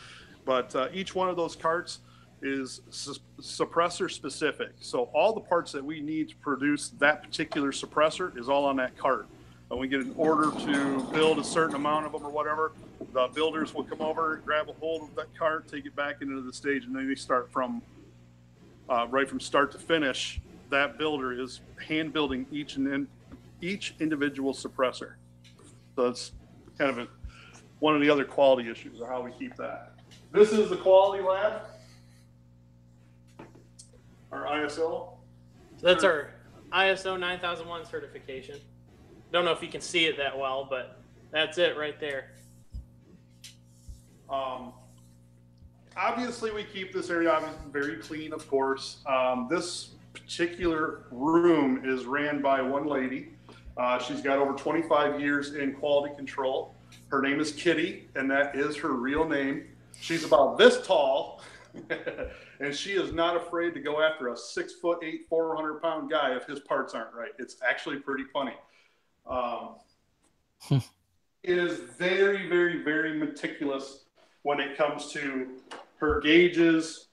But each one of those carts is suppressor specific. So all the parts that we need to produce that particular suppressor is all on that cart. When we get an order to build a certain amount of them or whatever, the builders will come over, grab a hold of that cart, take it back into the stage, and then they start from right from start to finish. That builder is hand building each individual suppressor. So that's kind of one of the other quality issues, or how we keep that. This is the quality lab, our ISO. So that's our ISO 9001 certification. Don't know if you can see it that well, but that's it right there. Obviously, we keep this area very clean, of course. This particular room is ran by one lady. She's got over 25 years in quality control. Her name is Kitty, and that is her real name. She's about this tall, and she is not afraid to go after a 6'8", 400-pound guy if his parts aren't right. It's actually pretty funny. It is very, very, very meticulous when it comes to her gauges,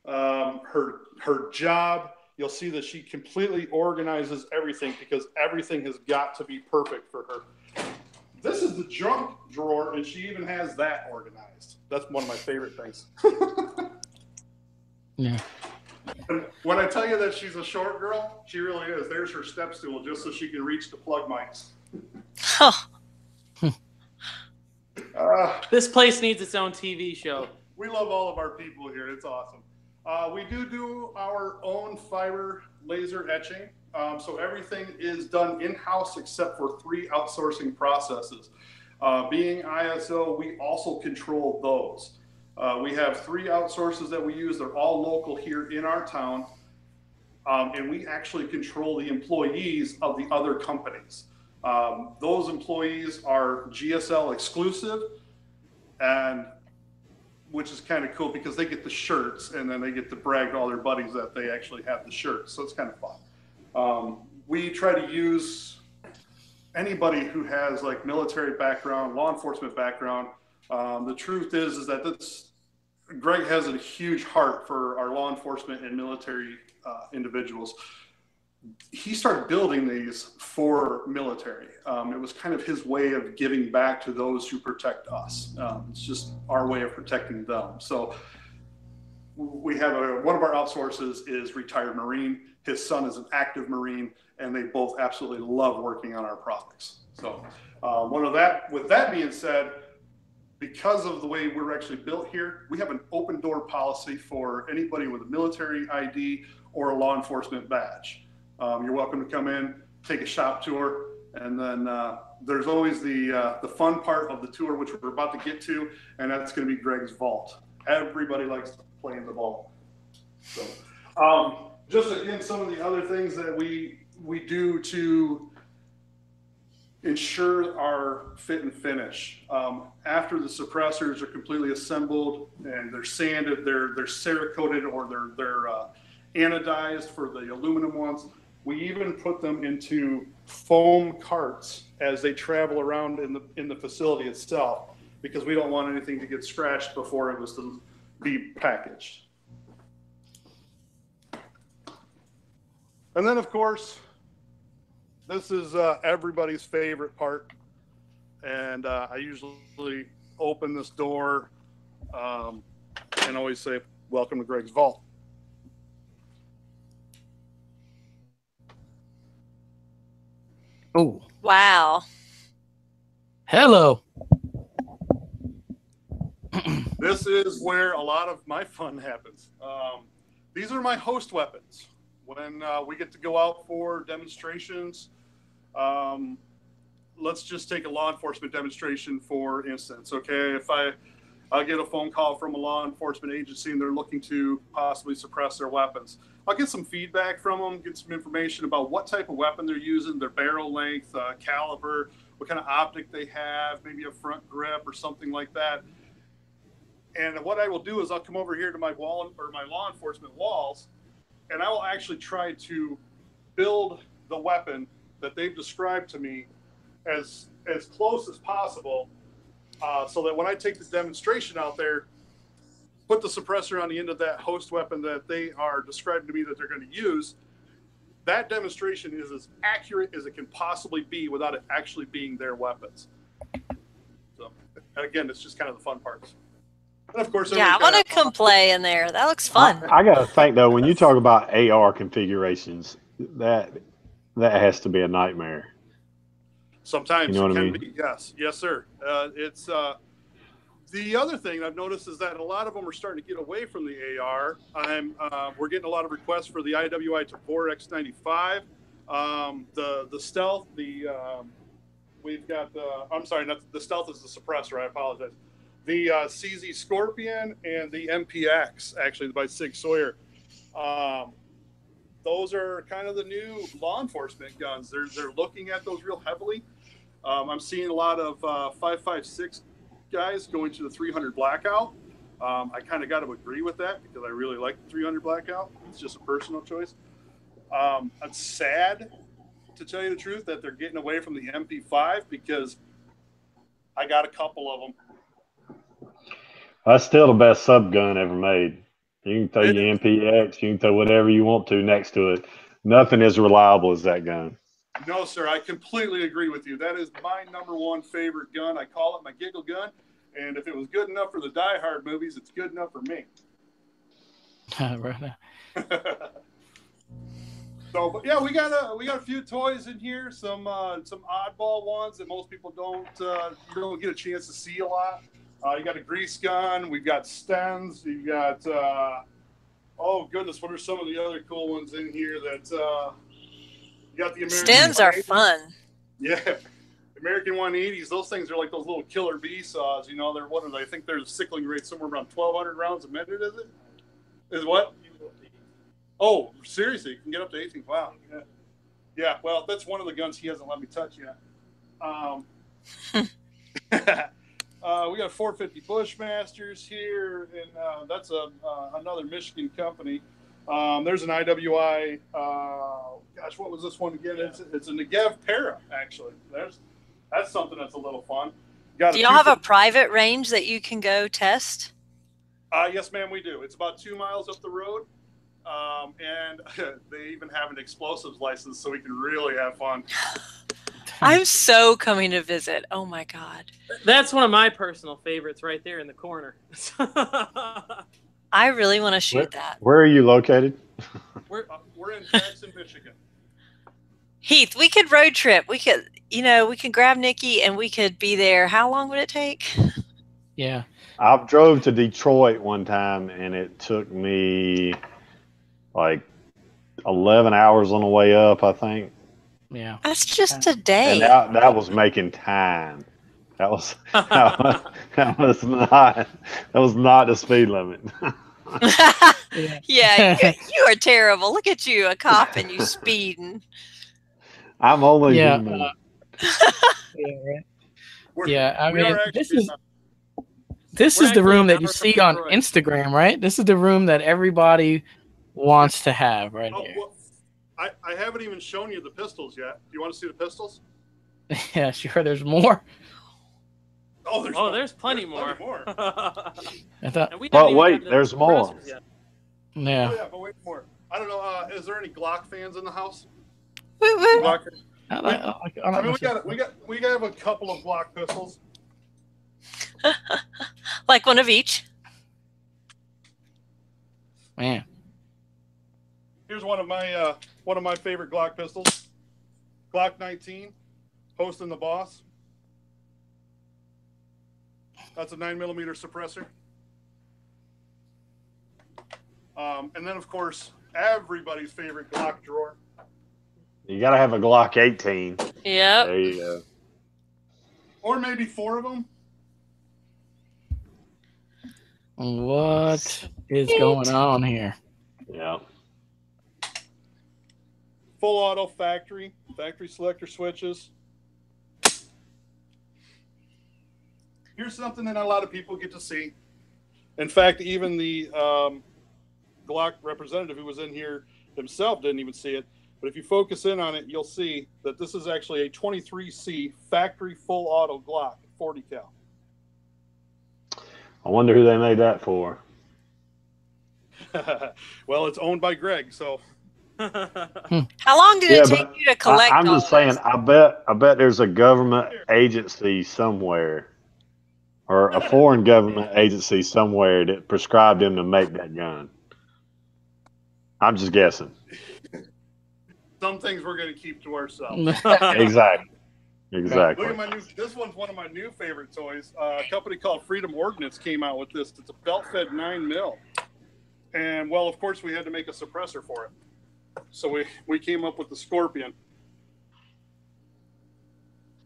her job. You'll see that she completely organizes everything because everything has got to be perfect for her. This is the junk drawer, and she even has that organized. That's one of my favorite things. Yeah. And when I tell you that she's a short girl, she really is. There's her step stool just so she can reach the plug mics. This place needs its own TV show. We love all of our people here. It's awesome. We do our own fiber laser etching. So everything is done in-house except for 3 outsourcing processes. Being ISO, we also control those. We have 3 outsources that we use. They're all local here in our town. And we actually control the employees of the other companies. Those employees are GSL exclusive, and which is kind of cool because they get the shirts and then they get to brag to all their buddies that they actually have the shirts. So it's kind of fun. We try to use anybody who has like military background, law enforcement background. The truth is that Greg has a huge heart for our law enforcement and military individuals. He started building these for military. It was kind of his way of giving back to those who protect us. It's just our way of protecting them. So we have one of our outsources is retired Marine. His son is an active Marine, and they both absolutely love working on our products. So with that being said, because of the way we're actually built here, we have an open door policy for anybody with a military ID or a law enforcement badge. You're welcome to come in, take a shop tour, and then there's always the fun part of the tour, which we're about to get to, and that's going to be Greg's vault. Everybody likes to play in the vault. So, just again, some of the other things that we do to ensure our fit and finish. After the suppressors are completely assembled and they're sanded, they're Cerakoted or they're anodized for the aluminum ones. We even put them into foam carts as they travel around in the facility itself. because we don't want anything to get scratched before it was to be packaged. And then, of course, this is everybody's favorite part. And I usually open this door and always say, welcome to Greg's Vault. Oh, Wow. hello. This is where a lot of my fun happens. These are my host weapons. When we get to go out for demonstrations, let's just take a law enforcement demonstration, for instance. Okay, if I get a phone call from a law enforcement agency and they're looking to possibly suppress their weapons, I'll get some feedback from them, get some information about what type of weapon they're using, their barrel length, caliber, what kind of optic they have, maybe a front grip or something like that. And what I will do is I'll come over here to my wall or my law enforcement walls, and I will actually try to build the weapon that they've described to me as close as possible, so that when I take the demonstration out there, put the suppressor on the end of that host weapon that they are describing to me that they're going to use, that demonstration is as accurate as it can possibly be without it actually being their weapons. So again, it's just kind of the fun parts. And of course, Yeah, I want to come play in there. That looks fun. I got to think, though, when you talk about AR configurations, that has to be a nightmare. Sometimes you know it what I can mean? be, yes, sir. It's the other thing I've noticed is that a lot of them are starting to get away from the AR. We're getting a lot of requests for the IWI Tabor X95, the Stealth. We've got I'm sorry, not the Stealth is the suppressor. I apologize. The CZ Scorpion and the MPX, actually by Sig Sauer. Those are kind of the new law enforcement guns. They're looking at those real heavily. I'm seeing a lot of 5.56 guys going to the 300 Blackout. I kind of got to agree with that because I really like the 300 Blackout. It's just a personal choice. It's sad, to tell you the truth, that they're getting away from the MP5 because I got a couple of them. That's still the best subgun ever made. You can throw your MPX, you can throw whatever you want to next to it. Nothing as reliable as that gun. No, sir, I completely agree with you. That is my #1 favorite gun. I call it my giggle gun. And if it was good enough for the Die Hard movies, it's good enough for me. Right. So, but yeah, we got a few toys in here, some oddball ones that most people don't get a chance to see a lot. You got a grease gun. We've got Stens. You got oh goodness, what are some of the other cool ones in here? That you got the American Stems are fun. Yeah, American 180s. Those things are like those little killer bee saws. You know, they're what are they? I think there's a sickling rate somewhere around 1,200 rounds a minute. Is it? Is what? Oh, seriously, you can get up to 18. Wow. Yeah. Well, that's one of the guns he hasn't let me touch yet. We got 450 Bushmasters here, and that's another Michigan company. There's an IWI. Gosh, what was this one again? It's a Negev Para, actually. That's something that's a little fun. Do y'all have a private range that you can go test? Yes, ma'am, we do. It's about 2 miles up the road. And they even have an explosives license, so we can really have fun. I'm so coming to visit. Oh my God. That's one of my personal favorites right there in the corner. I really want to shoot that. Where are you located? We're in Jackson, Michigan. Heath, we could road trip. We could grab Nikki and we could be there. How long would it take? Yeah. I drove to Detroit one time, and it took me like 11 hours on the way up, I think. Yeah. That's just a day. And that was making time. That was not the speed limit. Yeah, you are terrible. Look at you, a cop, and you speeding. I'm only yeah. human. I mean, this is the room that you see on Instagram, right? This is the room that everybody wants to have right here. Well, I haven't even shown you the pistols yet. Do you want to see the pistols? Yeah, sure. There's more. Oh, there's plenty more. I thought, And we But haven't even wait, gotten to there's the more. suppressors yet. yeah. Oh, yeah, but wait more. I don't know. Is there any Glock fans in the house? Woo woo. Glock? I mean, we have a couple of Glock pistols. Like one of each. Man. Here's one of my favorite Glock pistols. Glock 19, hosting the boss. That's a 9mm suppressor. And then, of course, everybody's favorite Glock drawer. You got to have a Glock 18. Yep. There you go. Or maybe 4 of them. What is going on here? Yeah. Full auto factory selector switches. Here's something that not a lot of people get to see. In fact, even the Glock representative who was in here himself didn't even see it. But if you focus in on it, you'll see that this is actually a 23C factory full auto Glock 40 cal. I wonder who they made that for. Well, it's owned by Greg, so. How long did it take you to collect? I'm just saying. This? I bet there's a government agency somewhere, or a foreign government agency somewhere that prescribed him to make that gun. I'm just guessing. Some things we're going to keep to ourselves. Exactly. Look at my this one's one of my new favorite toys. A company called Freedom Ordinance came out with this. It's a belt-fed 9mm. And, well, of course, we had to make a suppressor for it. So we came up with the Scorpion.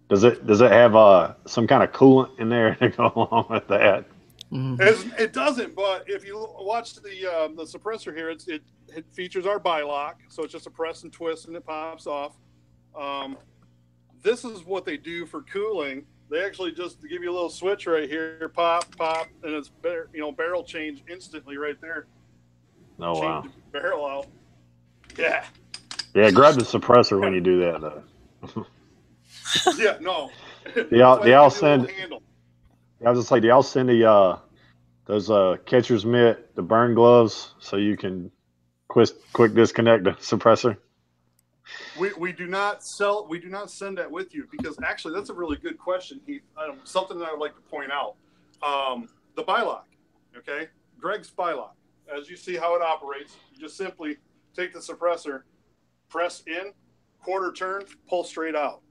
Does it have some kind of coolant in there to go along with that? Mm-hmm. It doesn't, but if you watch the suppressor here, it features our bilock, so it's just a press and twist and it pops off. This is what they do for cooling. They actually just give you a little switch right here, pop, and it's barrel change instantly right there. Oh wow! Change the barrel out. Yeah. Yeah, grab the suppressor when you do that though. Yeah, no. Do y'all send? I was just like, do y'all send those catcher's mitt, the burn gloves, so you can quick disconnect the suppressor? We do not send that with you, because actually that's a really good question, Heath. Something that I would like to point out. The bilock, okay? Greg's bilock. As you see how it operates, you just simply take the suppressor, press in, quarter turn, pull straight out.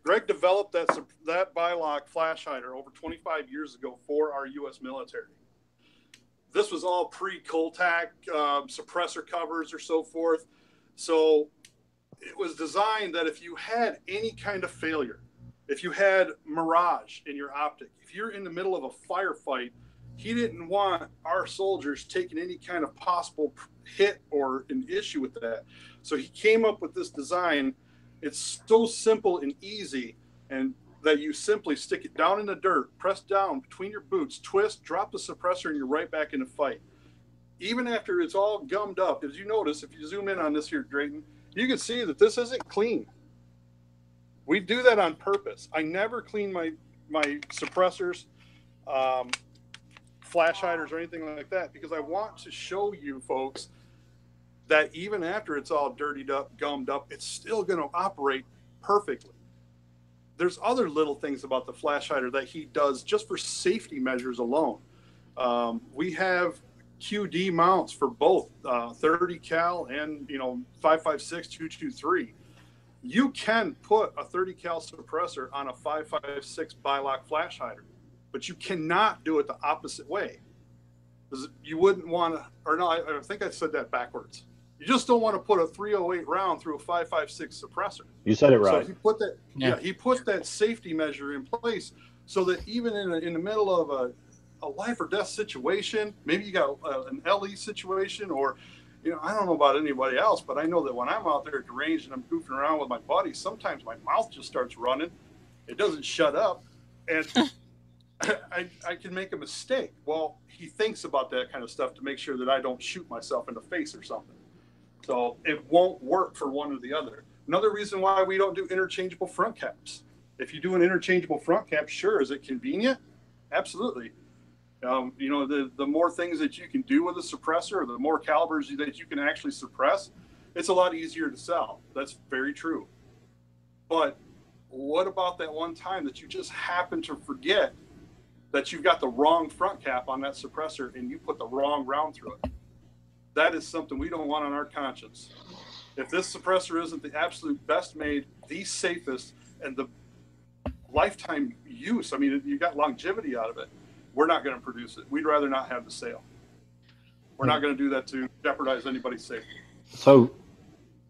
Greg developed that bilock flash hider over 25 years ago for our U.S. military. This was all pre-Coltac suppressor covers or so forth. So it was designed that if you had any kind of failure, if you had mirage in your optic, if you're in the middle of a firefight, he didn't want our soldiers taking any kind of possible hit or an issue with that. So he came up with this design. It's so simple and easy, and that you simply stick it down in the dirt, press down between your boots, twist, drop the suppressor, and you're right back in the fight. Even after it's all gummed up, as you notice, if you zoom in on this here, Drayton, you can see that this isn't clean. We do that on purpose. I never clean my suppressors, flash hiders, or anything like that, because I want to show you folks that even after it's all dirtied up, gummed up, it's still going to operate perfectly. There's other little things about the flash hider that he does just for safety measures alone. We have QD mounts for both 30 cal and 5.56, 223. You can put a 30 cal suppressor on a 5.56 bilock flash hider, but you cannot do it the opposite way. You wouldn't want to, or no, I think I said that backwards. You just don't want to put a 308 round through a 5.56 suppressor. You said it right. So he put that, he put that safety measure in place so that even in the middle of a life or death situation, maybe you got an LE situation, or I don't know about anybody else, but I know that when I'm out there at the range and I'm goofing around with my buddies, sometimes my mouth just starts running. It doesn't shut up, and I can make a mistake. Well, he thinks about that kind of stuff to make sure that I don't shoot myself in the face or something. So it won't work for one or the other. Another reason why we don't do interchangeable front caps. If you do an interchangeable front cap, sure. Is it convenient? Absolutely. You know, the more things that you can do with a suppressor, or the more calibers that you can actually suppress, it's a lot easier to sell. That's very true. But what about that one time that you just happen to forget that you've got the wrong front cap on that suppressor and you put the wrong round through it? That is something we don't want on our conscience. If this suppressor isn't the absolute best made, the safest, and the lifetime use, I mean, you got longevity out of it, we're not going to produce it. We'd rather not have the sale. We're not going to do that to jeopardize anybody's safety. So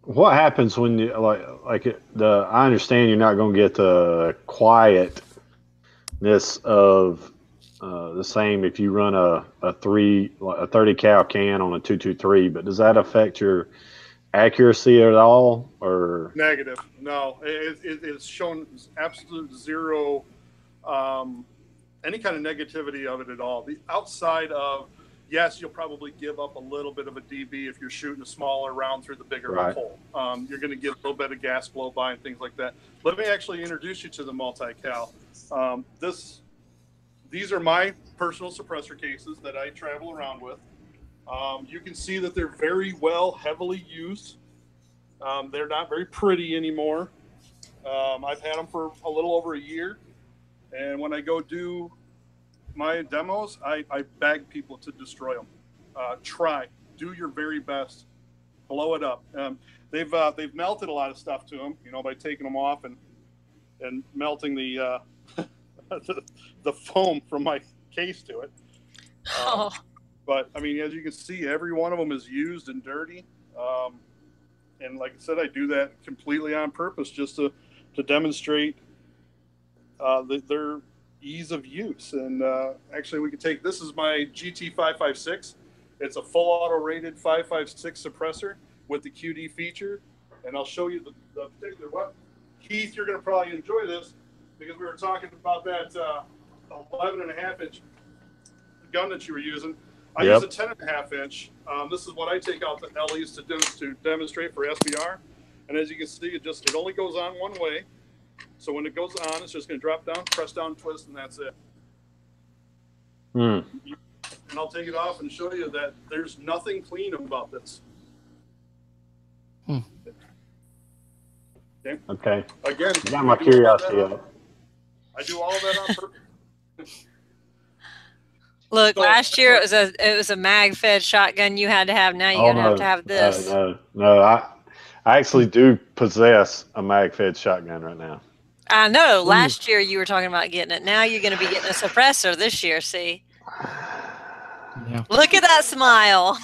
what happens when you I understand you're not going to get the quietness of the same if you run a 30 cal can on a 223, but does that affect your accuracy at all, or negative? No, it's shown absolute zero any kind of negativity of it at all. The outside of, yes, you'll probably give up a little bit of a dB if you're shooting a smaller round through the bigger hole. You're going to get a little bit of gas blow by and things like that. Let me actually introduce you to the multi-cal. These are my personal suppressor cases that I travel around with. You can see that they're very well heavily used. They're not very pretty anymore. I've had them for a little over a year. And when I go do my demos, I beg people to destroy them. Try. Do your very best. Blow it up. They've melted a lot of stuff to them, you know, by taking them off and melting the the foam from my case to it. But, I mean, as you can see, every one of them is used and dirty. And like I said, I do that completely on purpose just to demonstrate their ease of use. And actually, we could take, this is my GT556. It's a full auto rated 556 suppressor with the QD feature. And I'll show you the particular one. Keith, you're going to probably enjoy this because we were talking about that 11.5 inch gun that you were using. I use a 10.5 inch. This is what I take out the LEs to demonstrate for SBR. And as you can see, it only goes on one way. So when it goes on, it's just going to drop down, press down, twist, and that's it. And I'll take it off and show you that there's nothing clean about this. Okay. Again, got my curiosity up. I do all of that on purpose. Look, last year it was a mag-fed shotgun you had to have. Now you're gonna have to have this. No. I actually do possess a mag-fed shotgun right now. I know. Last year you were talking about getting it. Now you're going to be getting a suppressor this year. See? Yeah. Look at that smile.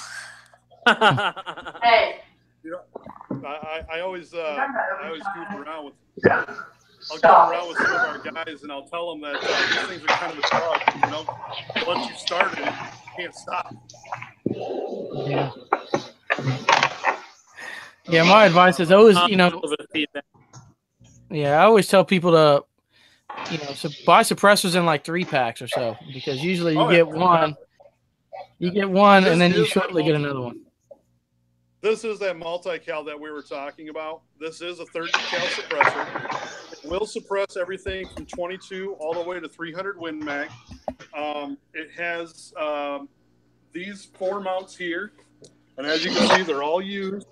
Hey. You know, I always goof around with. Yeah. I'll go around with some of our guys and I'll tell them that these things are kind of a drug. You know, once you started it, you can't stop. Yeah. Yeah, my advice is always, you know, I always tell people to, you know, buy suppressors in like 3-packs or so, because usually you get one, and then you shortly get another one. This is that multi-cal that we were talking about. This is a 30 cal suppressor. It will suppress everything from 22 all the way to 300 Win Mag. It has these 4 mounts here, and as you can see, they're all used.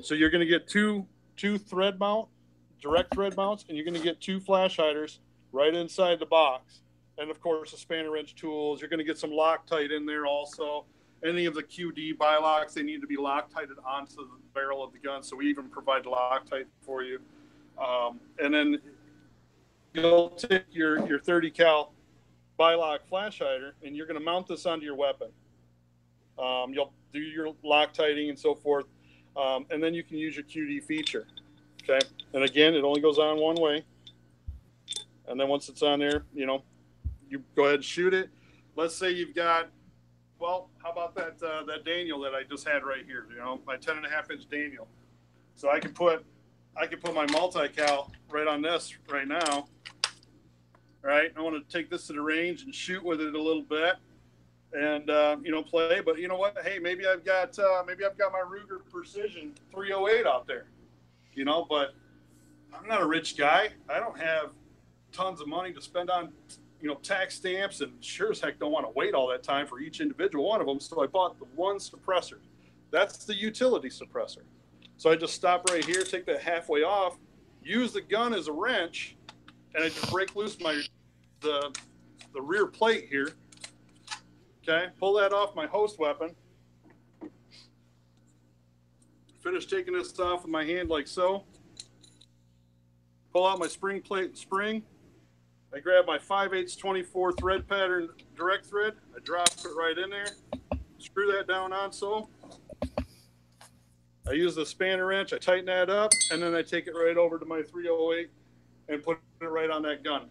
So you're going to get two thread mount, direct thread mounts, and you're going to get 2 flash hiders right inside the box. And of course, a spanner wrench tools. You're going to get some Loctite in there also. Any of the QD bilocks, they need to be Loctited onto the barrel of the gun. So we even provide Loctite for you. And then you'll take your 30 cal bilock flash hider and you're going to mount this onto your weapon. You'll do your Loctiting and so forth. And then you can use your QD feature. Okay. And again, it only goes on one way. And then once it's on there, you know, you go ahead and shoot it. Let's say you've got, well, how about that Daniel that I just had right here? You know, my 10.5 inch Daniel. So I can put my multi-cal right on this right now. Right, I want to take this to the range and shoot with it a little bit, and you know, play. But you know what? Hey, maybe I've got my Ruger Precision 308 out there. You know, but I'm not a rich guy. I don't have tons of money to spend on, tax stamps, and sure as heck don't want to wait all that time for each individual one of them. So I bought the one suppressor. That's the utility suppressor. So I just stop right here, take that halfway off, use the gun as a wrench, and I just break loose the rear plate here. Okay, pull that off my host weapon. Finish taking this off with my hand like so. Pull out my spring plate and spring. I grab my 5/8 24 thread pattern direct thread. I drop it right in there. Screw that down on so. I use the spanner wrench. I tighten that up, and then I take it right over to my 308 and put it right on that gun.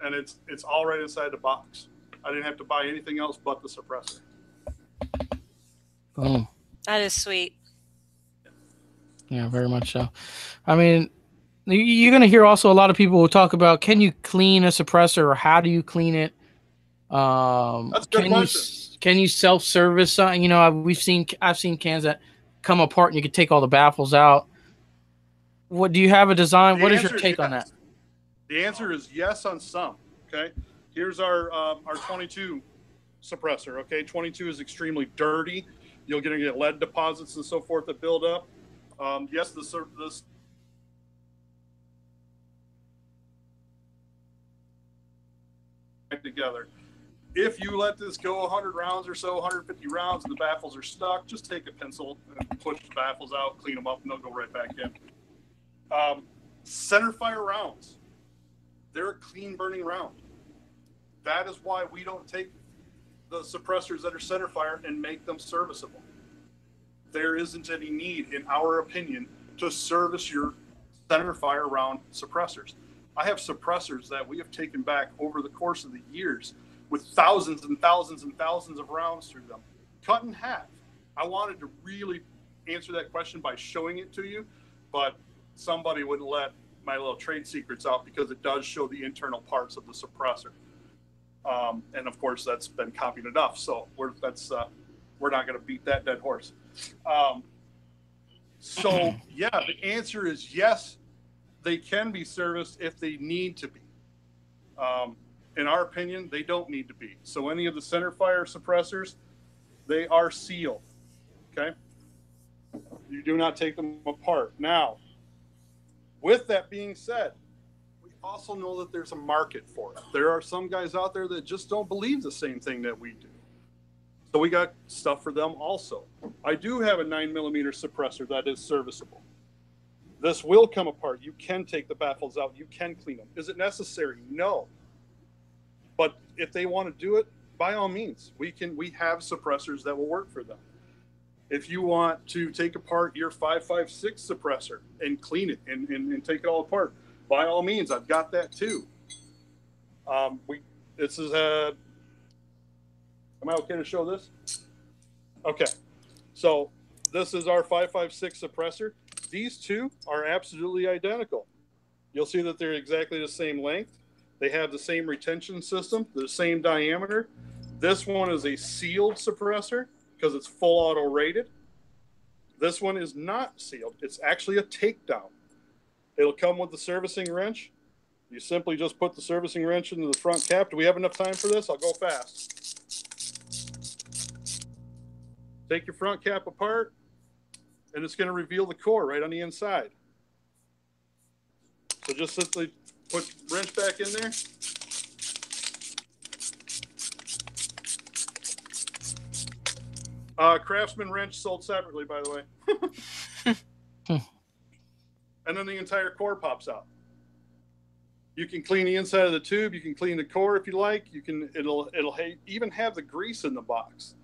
And it's all right inside the box. I didn't have to buy anything else but the suppressor. Boom. That is sweet. Yeah, very much so. I mean, you're going to hear also a lot of people who talk about, can you clean a suppressor, or how do you clean it? That's a good question. Can you self-service something? I've seen cans that come apart and you can take all the baffles out. What do you have a design? What is your take on that? The answer is yes on some. Okay, here's our 22 suppressor. Okay, 22 is extremely dirty. You're going to get lead deposits and so forth that build up. Yes, this together. If you let this go 100 rounds or so, 150 rounds, and the baffles are stuck, just take a pencil and push the baffles out, clean them up, and they'll go right back in. Center fire rounds, they're a clean burning round. That is why we don't take the suppressors that are center fire and make them serviceable. There isn't any need, in our opinion, to service your center fire round suppressors. I have suppressors that we have taken back over the course of the years with thousands and thousands and thousands of rounds through them, cut in half. I wanted to really answer that question by showing it to you, but somebody wouldn't let my little trade secrets out because it does show the internal parts of the suppressor. And of course, that's been copied enough. So we're not going to beat that dead horse. So yeah, the answer is yes, they can be serviced if they need to be. In our opinion, they don't need to be. So any of the center fire suppressors, they are sealed. Okay. You do not take them apart. Now, with that being said, we also know that there's a market for it. There are some guys out there that just don't believe the same thing that we do. So we got stuff for them also. I do have a 9mm suppressor that is serviceable. This will come apart. You can take the baffles out. You can clean them. Is it necessary? No. But if they want to do it, by all means, we have suppressors that will work for them. If you want to take apart your 5.56 suppressor and clean it and take it all apart, by all means, I've got that too. This is a. Am I okay to show this? Okay. So this is our 5.56 suppressor. These two are absolutely identical. You'll see that they're exactly the same length. They have the same retention system, the same diameter. This one is a sealed suppressor because it's full auto rated. This one is not sealed. It's actually a takedown. It'll come with the servicing wrench. You simply just put the servicing wrench into the front cap. Do we have enough time for this? I'll go fast. Take your front cap apart, and it's going to reveal the core right on the inside. So just simply put wrench back in there. Craftsman wrench sold separately, by the way. And then the entire core pops out. You can clean the inside of the tube. You can clean the core if you like. It'll even have the grease in the box.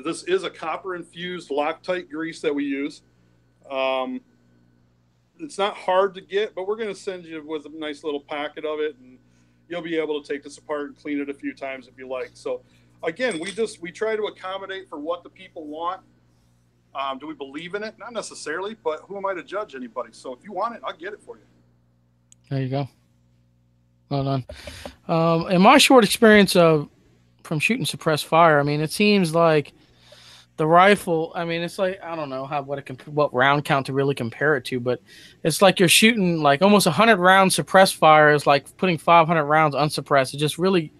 This is a copper infused Loctite grease that we use. It's not hard to get, but we're going to send you with a nice little packet of it, and you'll be able to take this apart and clean it a few times if you like. So again, we try to accommodate for what the people want. Do we believe in it? Not necessarily, but who am I to judge anybody? So if you want it, I'll get it for you. There you go. Well done. In my short experience from shooting suppressed fire, I mean, it seems like the rifle, I mean, it's like, I don't know what round count to really compare it to, but it's like you're shooting like almost 100 rounds suppressed fire is like putting 500 rounds unsuppressed. It just really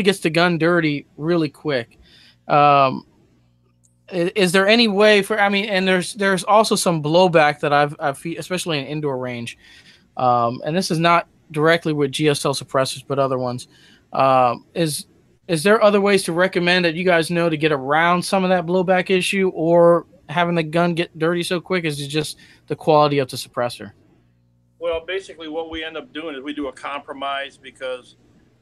gets the gun dirty really quick. Um, is there any way for? I mean, and there's also some blowback that I've especially in indoor range, and this is not directly with GSL suppressors, but other ones. Is there other ways to recommend that you guys know to get around some of that blowback issue, or having the gun get dirty so quick? Is it just the quality of the suppressor? Well, basically, what we end up doing is we do a compromise because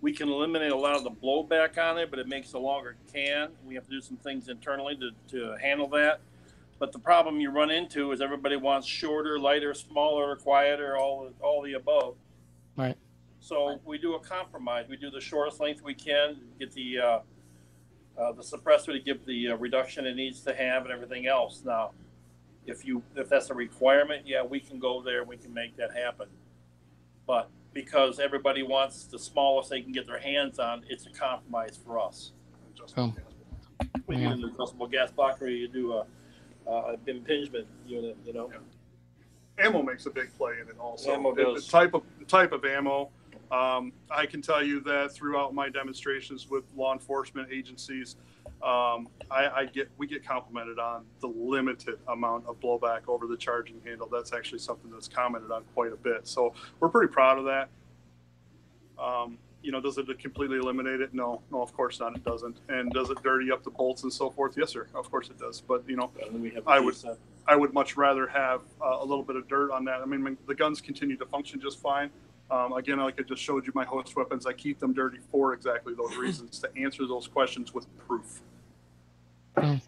we can eliminate a lot of the blowback on it, but it makes a longer can. We have to do some things internally to handle that. But the problem you run into is everybody wants shorter, lighter, smaller, quieter, all the above. Right. So we do a compromise. We do the shortest length we can, get the suppressor to give the reduction it needs to have and everything else. Now, if that's a requirement, yeah, we can go there and we can make that happen. But because everybody wants the smallest they can get their hands on, it's a compromise for us. We need an adjustable gas block, or you do a impingement unit, you know. Yeah. Ammo makes a big play in it also. Ammo does. The type of ammo. I can tell you that throughout my demonstrations with law enforcement agencies, we get complimented on the limited amount of blowback over the charging handle. That's actually something that's commented on quite a bit. So we're pretty proud of that. Does it completely eliminate it? No, of course not. It doesn't. And does it dirty up the bolts and so forth? Yes, sir. Of course it does. But I would much rather have a little bit of dirt on that. I mean, the guns continue to function just fine. Again, like I just showed you my host weapons, I keep them dirty for exactly those reasons, to answer those questions with proof. The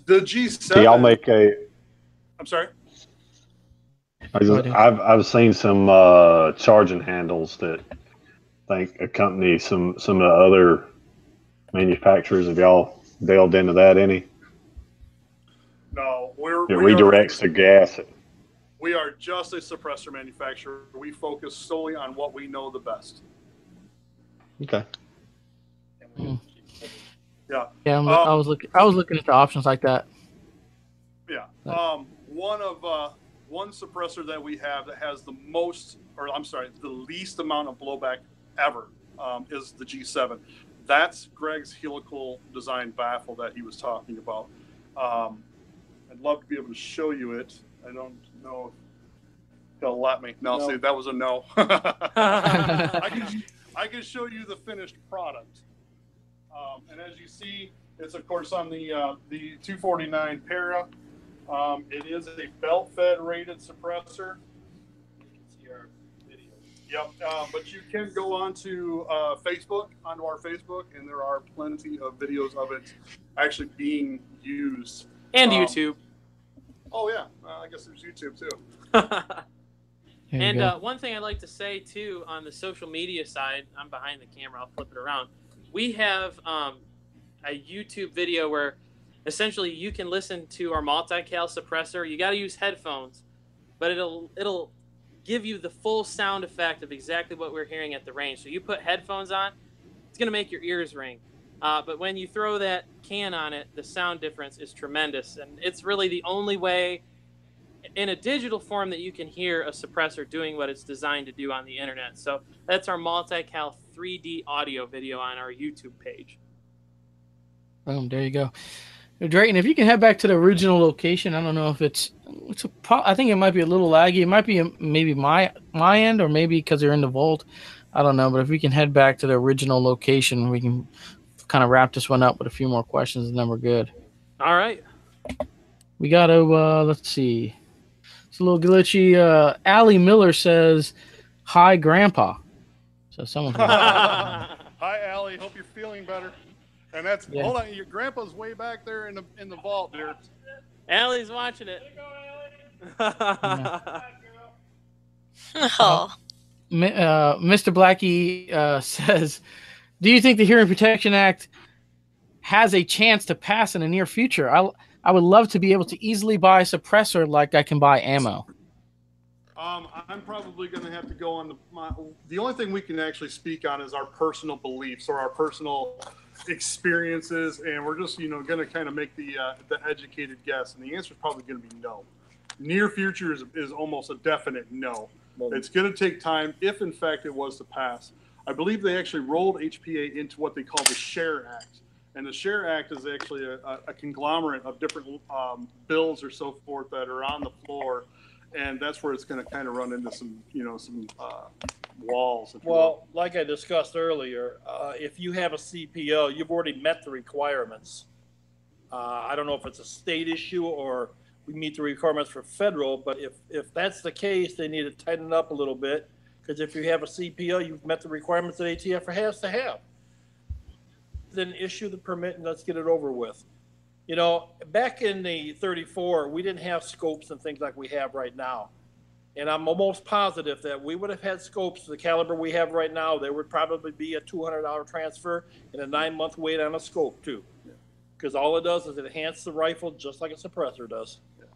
G7. See, I'll make a. I'm sorry. I've seen some charging handles that I think accompany some of the other manufacturers. Have y'all delved into that any? No, it redirects the gas. We are just a suppressor manufacturer. We focus solely on what we know the best. Okay. Yeah. Yeah, I was looking at the options like that. Yeah. One suppressor that we have that has the least amount of blowback ever is the G7. That's Greg's helical design baffle that he was talking about. I'd love to be able to show you it. I don't know if he'll let me. No, see, that was a no. I can show you the finished product. And as you see, it's of course on the 249 Para. It is a belt-fed rated suppressor. You can see our video. Yep, but you can go onto Facebook, onto our Facebook, and there are plenty of videos of it actually being used. And YouTube. Oh yeah, I guess there's YouTube too. And one thing I'd like to say too on the social media side, I'm behind the camera, I'll flip it around. We have a YouTube video where essentially you can listen to our multi-cal suppressor. You got to use headphones, but it'll give you the full sound effect of exactly what we're hearing at the range. So you put headphones on, it's going to make your ears ring. But when you throw that can on it, the sound difference is tremendous. And it's really the only way in a digital form that you can hear a suppressor doing what it's designed to do on the internet. So that's our multi-cal 3D audio video on our YouTube page. Boom, there you go. Drayton, if you can head back to the original location, I don't know if I think it might be a little laggy. It might be maybe my end, or maybe because they're in the vault. I don't know, but if we can head back to the original location, we can kind of wrap this one up with a few more questions, and then we're good. All right. We got to, let's see. It's a little glitchy. Allie Miller says, "Hi, Grandpa." So someone. Hi, Allie. Hope you're feeling better. And that's hold on. Your grandpa's way back there in the vault, dude. Allie's watching it. Oh. Mr. Blackie says, "Do you think the Hearing Protection Act has a chance to pass in the near future? I would love to be able to easily buy a suppressor like I can buy ammo." I'm probably going to have to go on the only thing we can actually speak on is our personal beliefs or our personal experiences, and we're just going to kind of make the educated guess, and the answer is probably going to be no. Near future is almost a definite no. It's going to take time if in fact it was to pass. I believe they actually rolled HPA into what they call the SHARE Act, and the SHARE Act is actually a conglomerate of different bills or so forth that are on the floor, and that's where it's going to kind of run into some walls. Well, like I discussed earlier, if you have a CPO, you've already met the requirements. I don't know if it's a state issue or we meet the requirements for federal, but if that's the case, they need to tighten it up a little bit, because if you have a CPO, you've met the requirements that ATF has to have. Then issue the permit and let's get it over with. Back in the 34, we didn't have scopes and things like we have right now. And I'm almost positive that we would have had scopes the caliber we have right now. There would probably be a $200 transfer and a 9-month wait on a scope too. Because all it does is enhance the rifle just like a suppressor does. Yeah.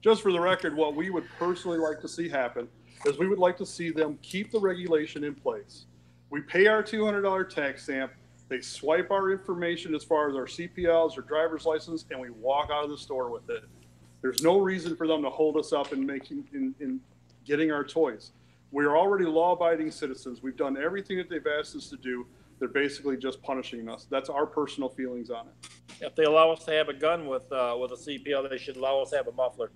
Just for the record, what we would personally like to see happen is we would like to see them keep the regulation in place. We pay our $200 tax stamp. They swipe our information as far as our CPLs or driver's license, and we walk out of the store with it. There's no reason for them to hold us up in getting our toys. We're already law-abiding citizens. We've done everything that they've asked us to do. They're basically just punishing us. That's our personal feelings on it. If they allow us to have a gun with a CPL, they should allow us to have a muffler.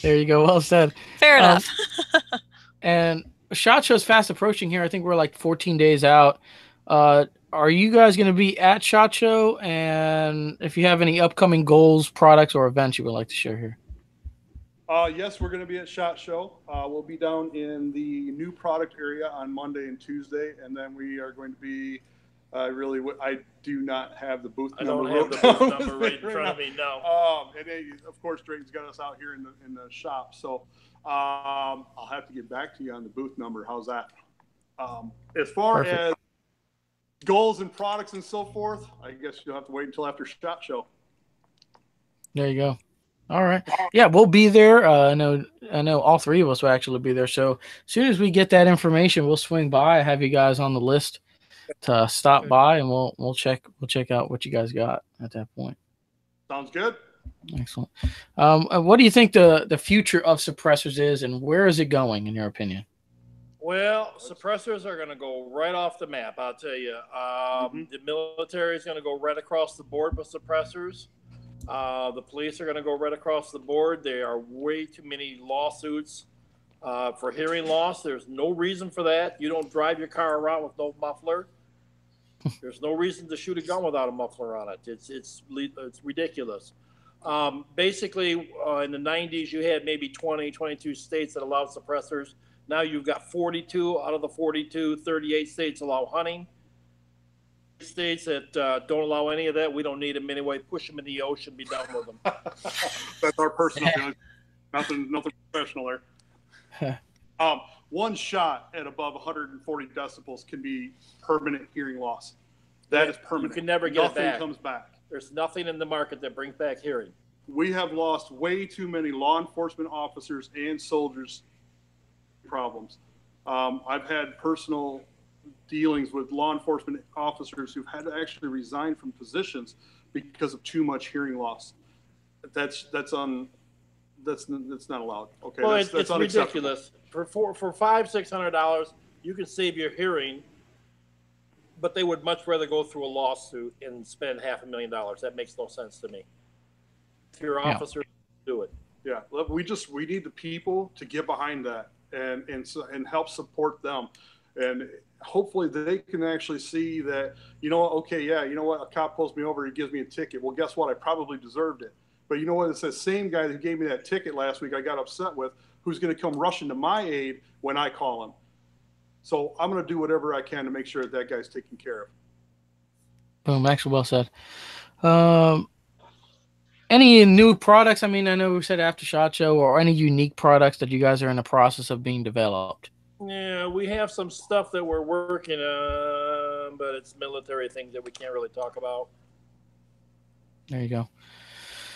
There you go. Well said. Fair enough. And SHOT Show's fast approaching here. I think we're like 14 days out. Are you guys going to be at SHOT Show? And if you have any upcoming goals, products, or events you would like to share here? Yes, we're going to be at SHOT Show. We'll be down in the new product area on Monday and Tuesday, and then we are going to be I do not have the booth number. I don't have the booth number right in front of me, no. And then, of course, Drayton's got us out here in the shop, so I'll have to get back to you on the booth number. How's that? As far as goals and products and so forth, I guess you'll have to wait until after SHOT Show. There you go. All right. Yeah, we'll be there. I know all three of us will actually be there. So as soon as we get that information, we'll swing by, have you guys on the list to stop by, and we'll check out what you guys got at that point. Sounds good. Excellent. What do you think the future of suppressors is, and where is it going, in your opinion? Well, suppressors are going to go right off the map, I'll tell you. The military is going to go right across the board with suppressors. The police are going to go right across the board. There are way too many lawsuits for hearing loss. There's no reason for that. You don't drive your car around with no muffler. There's no reason to shoot a gun without a muffler on it. It's ridiculous. Basically, in the 90s, you had maybe 22 states that allowed suppressors. Now you've got 42 out of the 42, 38 states allow hunting. States that don't allow any of that, we don't need them anyway. Push them in the ocean, be done with them. That's our personal feeling. Nothing professional there. One shot at above 140 decibels can be permanent hearing loss. That is permanent. You can never get it back. Nothing comes back. There's nothing in the market that brings back hearing. We have lost way too many law enforcement officers and soldiers problems. I've had personal dealings with law enforcement officers who've had to actually resign from positions because of too much hearing loss. That's not allowed. Okay, well, that's it's ridiculous. For $500-600, you can save your hearing, but they would much rather go through a lawsuit and spend $500,000. That makes no sense to me. If your officer, do it. Yeah, we need the people to get behind that and help support them, and hopefully they can actually see that, okay, yeah, you know what, a cop pulls me over, he gives me a ticket. Well, guess what? I probably deserved it. But you know what? It's the same guy who gave me that ticket last week I got upset with, who's going to come rushing to my aid when I call him. So I'm going to do whatever I can to make sure that guy's taken care of. Boom, actually well said. Any new products? I mean, I know we said after SHOT Show, or any unique products that you guys are in the process of being developed? Yeah, we have some stuff that we're working on, but it's military things that we can't really talk about. There you go.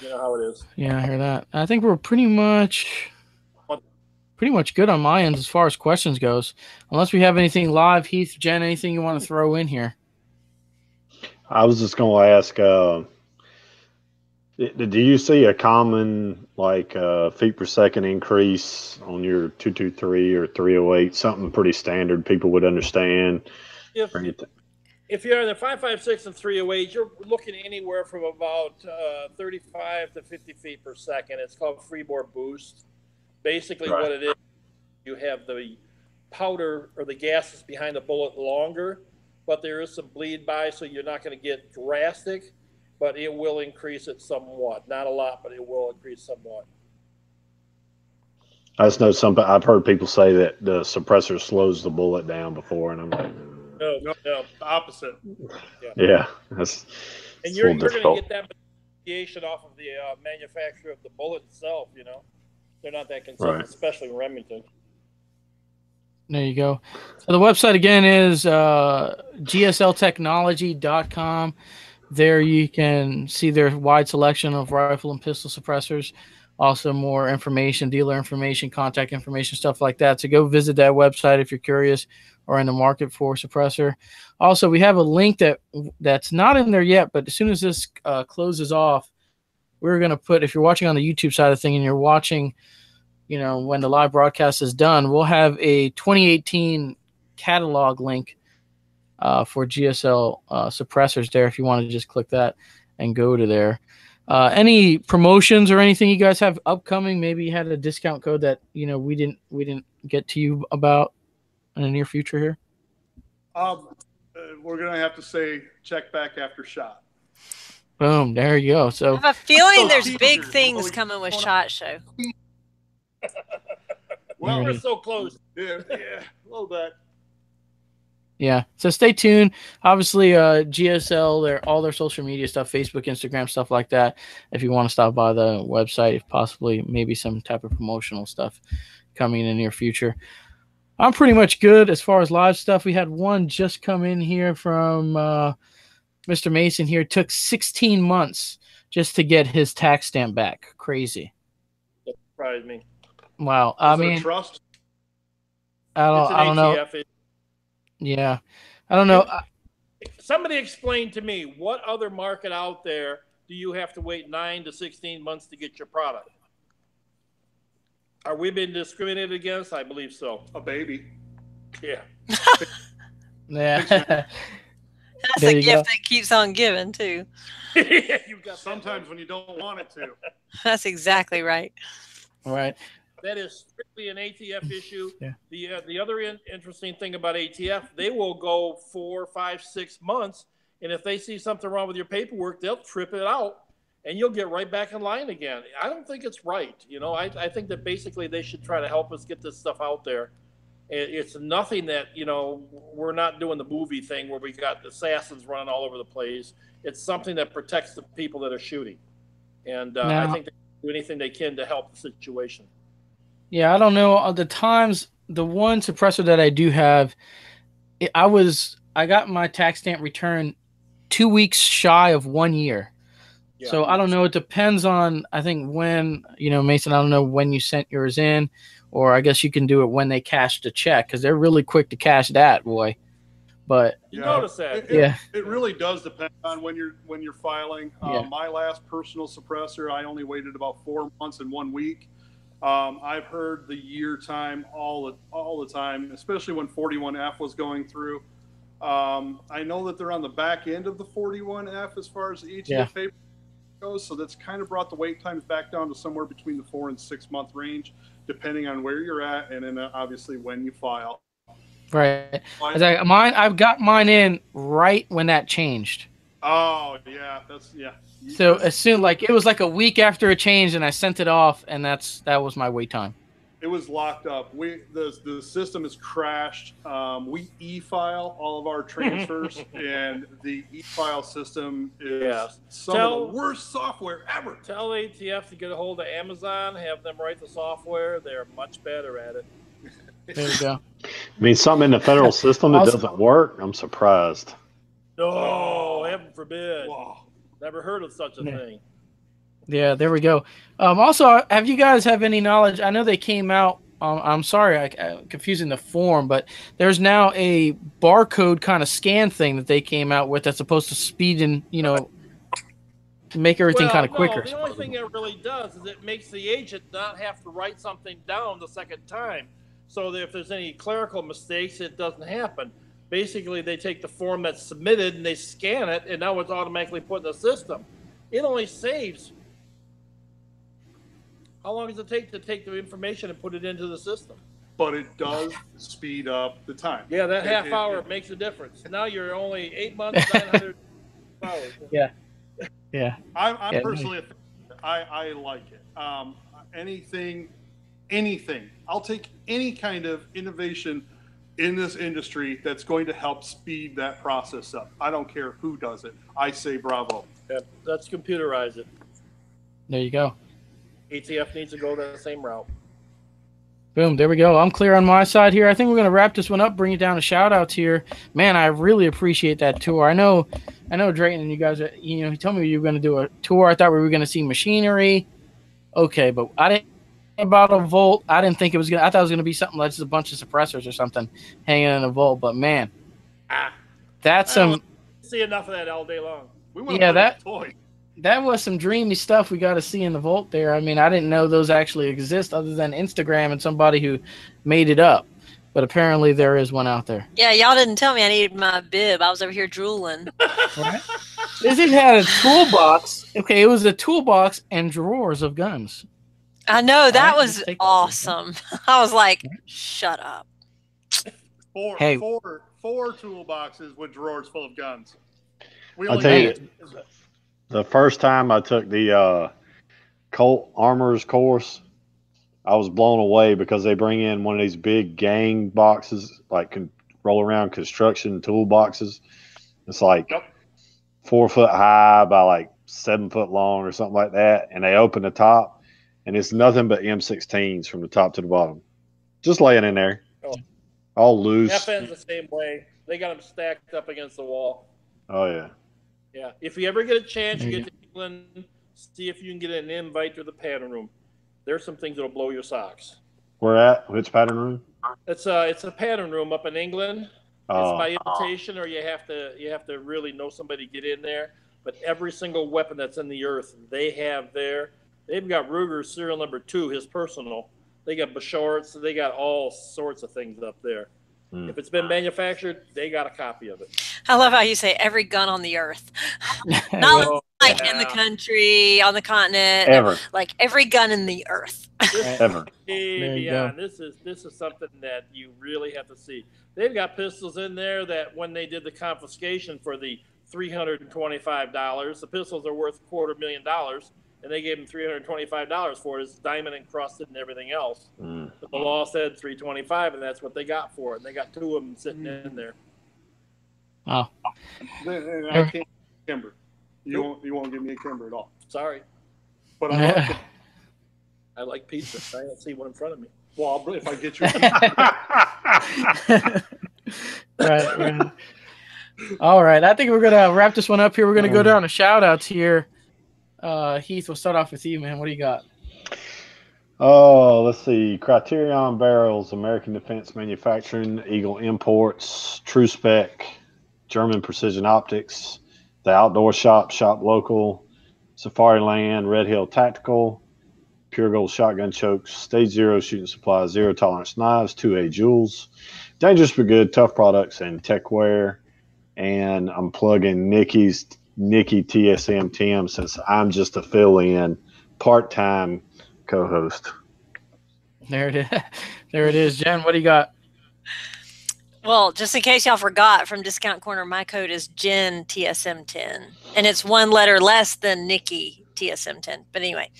You know how it is. Yeah, I hear that. I think we're pretty much pretty much good on my end as far as questions goes. Unless we have anything live, Heath, Jen, anything you want to throw in here? I was just going to ask, do you see a common feet per second increase on your 223 or 308? Something pretty standard people would understand. If you're in the 556 and 308, you're looking anywhere from about 35 to 50 feet per second. It's called freeboard boost. Basically, what it is, you have the powder or the gases behind the bullet longer, but there is some bleed by, so you're not going to get drastic, but it will increase it somewhat. Not a lot, but it will increase somewhat. I just know I've heard people say that the suppressor slows the bullet down before, and I'm like, no, the opposite. Yeah, that's and you're going to get that deviation off of the manufacturer of the bullet itself. You know, they're not that consistent, especially in Remington. There you go. So the website again is gsltechnology.com. There you can see their wide selection of rifle and pistol suppressors. Also more information, dealer information, contact information, stuff like that. So go visit that website if you're curious or in the market for a suppressor. Also, we have a link that's not in there yet, but as soon as this closes off, we're going to put, if you're watching on the YouTube side of thing and you're watching, you know, when the live broadcast is done, we'll have a 2018 catalog link for GSL suppressors there if you want to just click that and go to there. Any promotions or anything you guys have upcoming? Maybe you had a discount code that, you know, we didn't get to you about in the near future here. We're gonna have to say check back after SHOT. Boom, there you go. So I have a feeling there's big things coming with SHOT Show. Well, we're so close. Yeah, a little bit. Yeah, so stay tuned. Obviously, GSL, all their social media stuff, Facebook, Instagram, stuff like that. If you want to stop by the website, if possibly maybe some type of promotional stuff coming in the near future. I'm pretty much good as far as live stuff. We had one just come in here from Mr. Mason here. It took 16 months just to get his tax stamp back. Crazy. That surprised me. Wow. I mean, trust. I don't know. Yeah, I don't know. Somebody explain to me, what other market out there do you have to wait 9 to 16 months to get your product? Are we being discriminated against? I believe so. A baby. Yeah. Yeah. That's a gift that keeps on giving, too. You've got sometimes when you don't want it to. That's exactly right. All right. That is strictly an ATF issue. Yeah. The other interesting thing about ATF, they will go 4, 5, 6 months, and if they see something wrong with your paperwork, they'll trip it out, and you'll get right back in line again. I don't think it's right. You know, I think that basically they should try to help us get this stuff out there. It's nothing that, you know, we're not doing the movie thing where we got assassins running all over the place. It's something that protects the people that are shooting, and I think they do anything they can to help the situation. Yeah, I don't know. The times, the one suppressor that I do have, I got my tax stamp return 2 weeks shy of 1 year. Yeah. So I don't know. It depends on, I think, when, you know, Mason, I don't know when you sent yours in, or I guess you can do it when they cash the check, because they're really quick to cash that, boy. But you notice that. It really does depend on when you're filing. My last personal suppressor, I only waited about 4 months and 1 week. I've heard the year time all the time, especially when 41F was going through. I know that they're on the back end of the 41F as far as the ATF paper goes, so that's kind of brought the wait times back down to somewhere between the 4 and 6 month range, depending on where you're at, and then obviously when you file. Right. I've got mine in right when that changed. Oh yeah, So as soon, like, it was like a week after it changed, and I sent it off, and that was my wait time. It was locked up. The system is crashed. We e-file all of our transfers, and the e-file system is some of the worst software ever. Tell ATF to get a hold of Amazon, have them write the software. They're much better at it. There you go. I mean, something in the federal system that doesn't work? I'm surprised. No, heaven forbid. Wow. Never heard of such a thing. Yeah, there we go. Also, have you guys have any knowledge? I know they came out I'm sorry, I'm confusing the form, but there's now a barcode kind of scan thing that they came out with that's supposed to speed and make everything kind of quicker. The only thing it really does is it makes the agent not have to write something down the second time, so that if there's any clerical mistakes, it doesn't happen. Basically, they take the form that's submitted and they scan it, and now it's automatically put in the system. It only saves. How long does it take to take the information and put it into the system? But it does speed up the time. Yeah, that half hour makes a difference. Now you're only 8 months, 900 hours. Yeah. Yeah. I'm personally, I like it. Anything. I'll take any kind of innovation in this industry that's going to help speed that process up. I don't care who does it. I say bravo. Yeah, let's computerize it. There you go. ATF needs to go the same route. Boom, there we go. I'm clear on my side here. I think we're going to wrap this one up, bring it down to shout-outs here. Man, I really appreciate that tour. I know Drayton and you guys, he told me you were going to do a tour. I thought we were going to see machinery. Okay, but I didn't about a Volt. I didn't think it was going to, I thought it was going to be something like just a bunch of suppressors or something hanging in a Volt. But, man, that's some. See enough of that all day long. We want to play with toys. That was some dreamy stuff we got to see in the Volt there. I mean, I didn't know those actually exist other than Instagram and somebody who made it up. But apparently there is one out there. Yeah, y'all didn't tell me I needed my bib. I was over here drooling. Right? This thing had a toolbox. Okay, it was a toolbox and drawers of guns. I know, that was awesome. I was like, shut up. Four toolboxes with drawers full of guns. I'll tell you, the first time I took the Colt Armor's course, I was blown away because they bring in one of these big gang boxes, like can roll around construction toolboxes. It's like 4 foot high by like 7 foot long or something like that. And they open the top, and it's nothing but M16s from the top to the bottom, just laying in there, all loose. FN's the same way. They got them stacked up against the wall. Oh yeah. Yeah. If you ever get a chance, you get to England, see if you can get an invite to the pattern room. There's some things that'll blow your socks. Where at? Which pattern room? It's a pattern room up in England. It's by invitation, or you have to really know somebody to get in there. But every single weapon that's in the earth, they have there. They've got Ruger's serial number 2, his personal. They got Bashorts. They got all sorts of things up there. If it's been manufactured, they got a copy of it. I love how you say every gun on the earth. Not like in the country, on the continent. Ever. Like every gun in the earth. Ever. Yeah, this is something that you really have to see. They've got pistols in there that when they did the confiscation for the $325, the pistols are worth $250,000. And they gave him $325 for it. It's diamond encrusted and everything else. But the law said $325, and that's what they got for it. And they got 2 of them sitting in there. Oh, and I can't timber. You won't give me a timber at all. Sorry, but I like pizza. I don't see one in front of me. Well, if I get you. Right. All right. I think we're gonna wrap this one up here. We're gonna go down to shout outs here. Heath, we'll start off with you, man. What do you got? Oh, let's see. Criterion Barrels, American Defense Manufacturing, Eagle Imports, True Spec, German Precision Optics, The Outdoor Shop, Shop Local, Safari Land, Red Hill Tactical, Pure Gold Shotgun Chokes, Stage Zero Shooting Supplies, Zero Tolerance Knives, 2A Jewels, Dangerous but Good, Tough Products, and Techwear. And I'm plugging Nikki TSM Tim, since I'm just a fill-in part-time co-host. There it is. There it is. Jen, what do you got? Well, just in case y'all forgot, from Discount Corner, my code is Jen TSM10, and it's 1 letter less than Nikki TSM10. But anyway,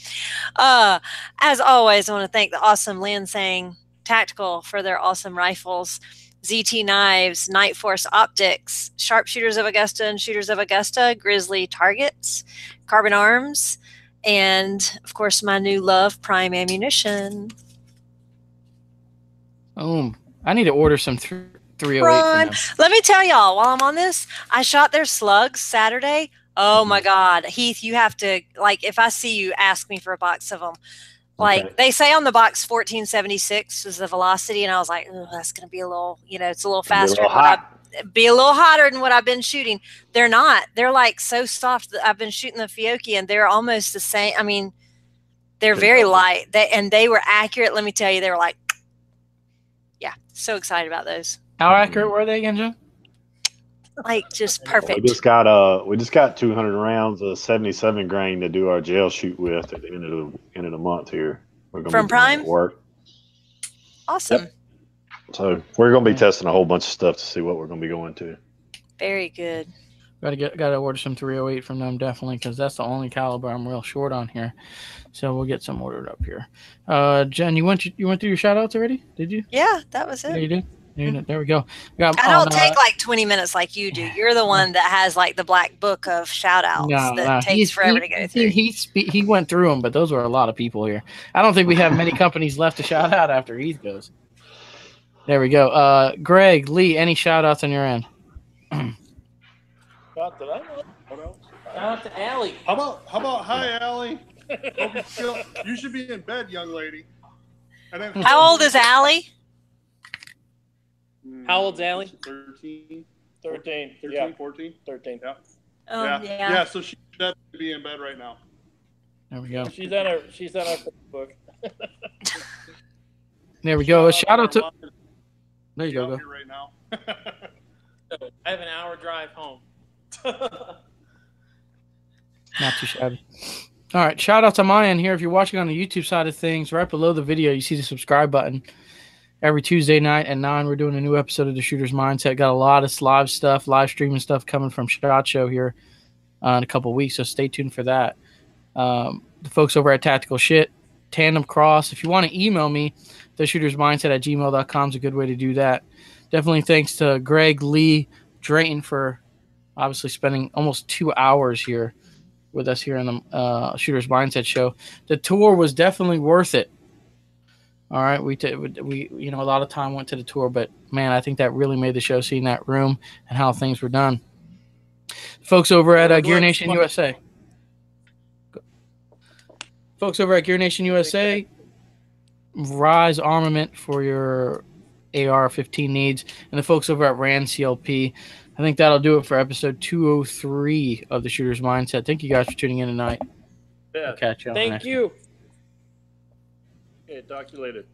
as always, I want to thank the awesome Lansing Tactical for their awesome rifles. ZT Knives, Night Force Optics, Sharpshooters of Augusta and Shooters of Augusta, Grizzly Targets, Carbon Arms, and, of course, my new love, Prime Ammunition. I need to order some 308 Prime. Let me tell y'all, while I'm on this, I shot their slugs Saturday. Oh, my God. Heath, you have to, like, if I see you, ask me for a box of them. Like Okay. they say on the box, 1476 is the velocity, and I was like, oh, that's going to be a little, it's a little faster than what be a little hotter than what I've been shooting. They're not. They're like so soft that I've been shooting the Fiocchi, and they're almost the same. I mean, they're very light. They were accurate. Let me tell you, they were like, yeah, so excited about those. How accurate were they again, John? Like just perfect. We just got 200 rounds of 77 grain to do our gel shoot with at the end of the month here. We're gonna From be doing Prime? that work. Awesome. Yep. So we're gonna be testing a whole bunch of stuff to see what we're gonna be going to. Very good. Gotta order some 308 from them definitely, because that's the only caliber I'm real short on here. So we'll get some ordered up here. Jen, you went through your shout outs already? Did you? Yeah, that was it. Yeah, you did. There we go. I don't take like 20 minutes like you do. You're the one that has like the black book of shout outs that takes forever to go through. He went through them, but those were a lot of people here. I don't think we have many companies left to shout out after Heath goes. There we go. Greg, Lee, any shout outs on your end? Not that I know. Shout out to Allie. How about hi, Allie? You should be in bed, young lady. And then, how old is Allie? How old's Allie? 13. 13. 13, Yeah. 14. 13. Yeah. Oh, yeah. yeah. Yeah, so she should definitely be in bed right now. There we go. She's on our Facebook. There we go. A shout out to. There you go. Right now. I have an hour drive home. Not too shabby. All right, shout out to my end here. If you're watching on the YouTube side of things, right below the video, you see the subscribe button. Every Tuesday night at 9, we're doing a new episode of The Shooter's Mindset. Got a lot of live streaming stuff coming from SHOT Show here in a couple of weeks, so stay tuned for that. The folks over at Tactical Shit, Tandemkross. If you want to email me, theshootersmindset@gmail.com is a good way to do that. Definitely thanks to Greg, Lee, Drayton for obviously spending almost 2 hours here with us here in the Shooter's Mindset show. The tour was definitely worth it. All right, we a lot of time went to the tour, but man, I think that really made the show, seeing that room and how things were done. Folks over at Gear Nation USA. Folks over at Gear Nation USA, Rise Armament for your AR-15 needs, and the folks over at Rand CLP. I think that'll do it for episode 203 of the Shooter's Mindset. Thank you guys for tuning in tonight. Yeah. I'll catch you on Thank next you. Okay, talk to you later.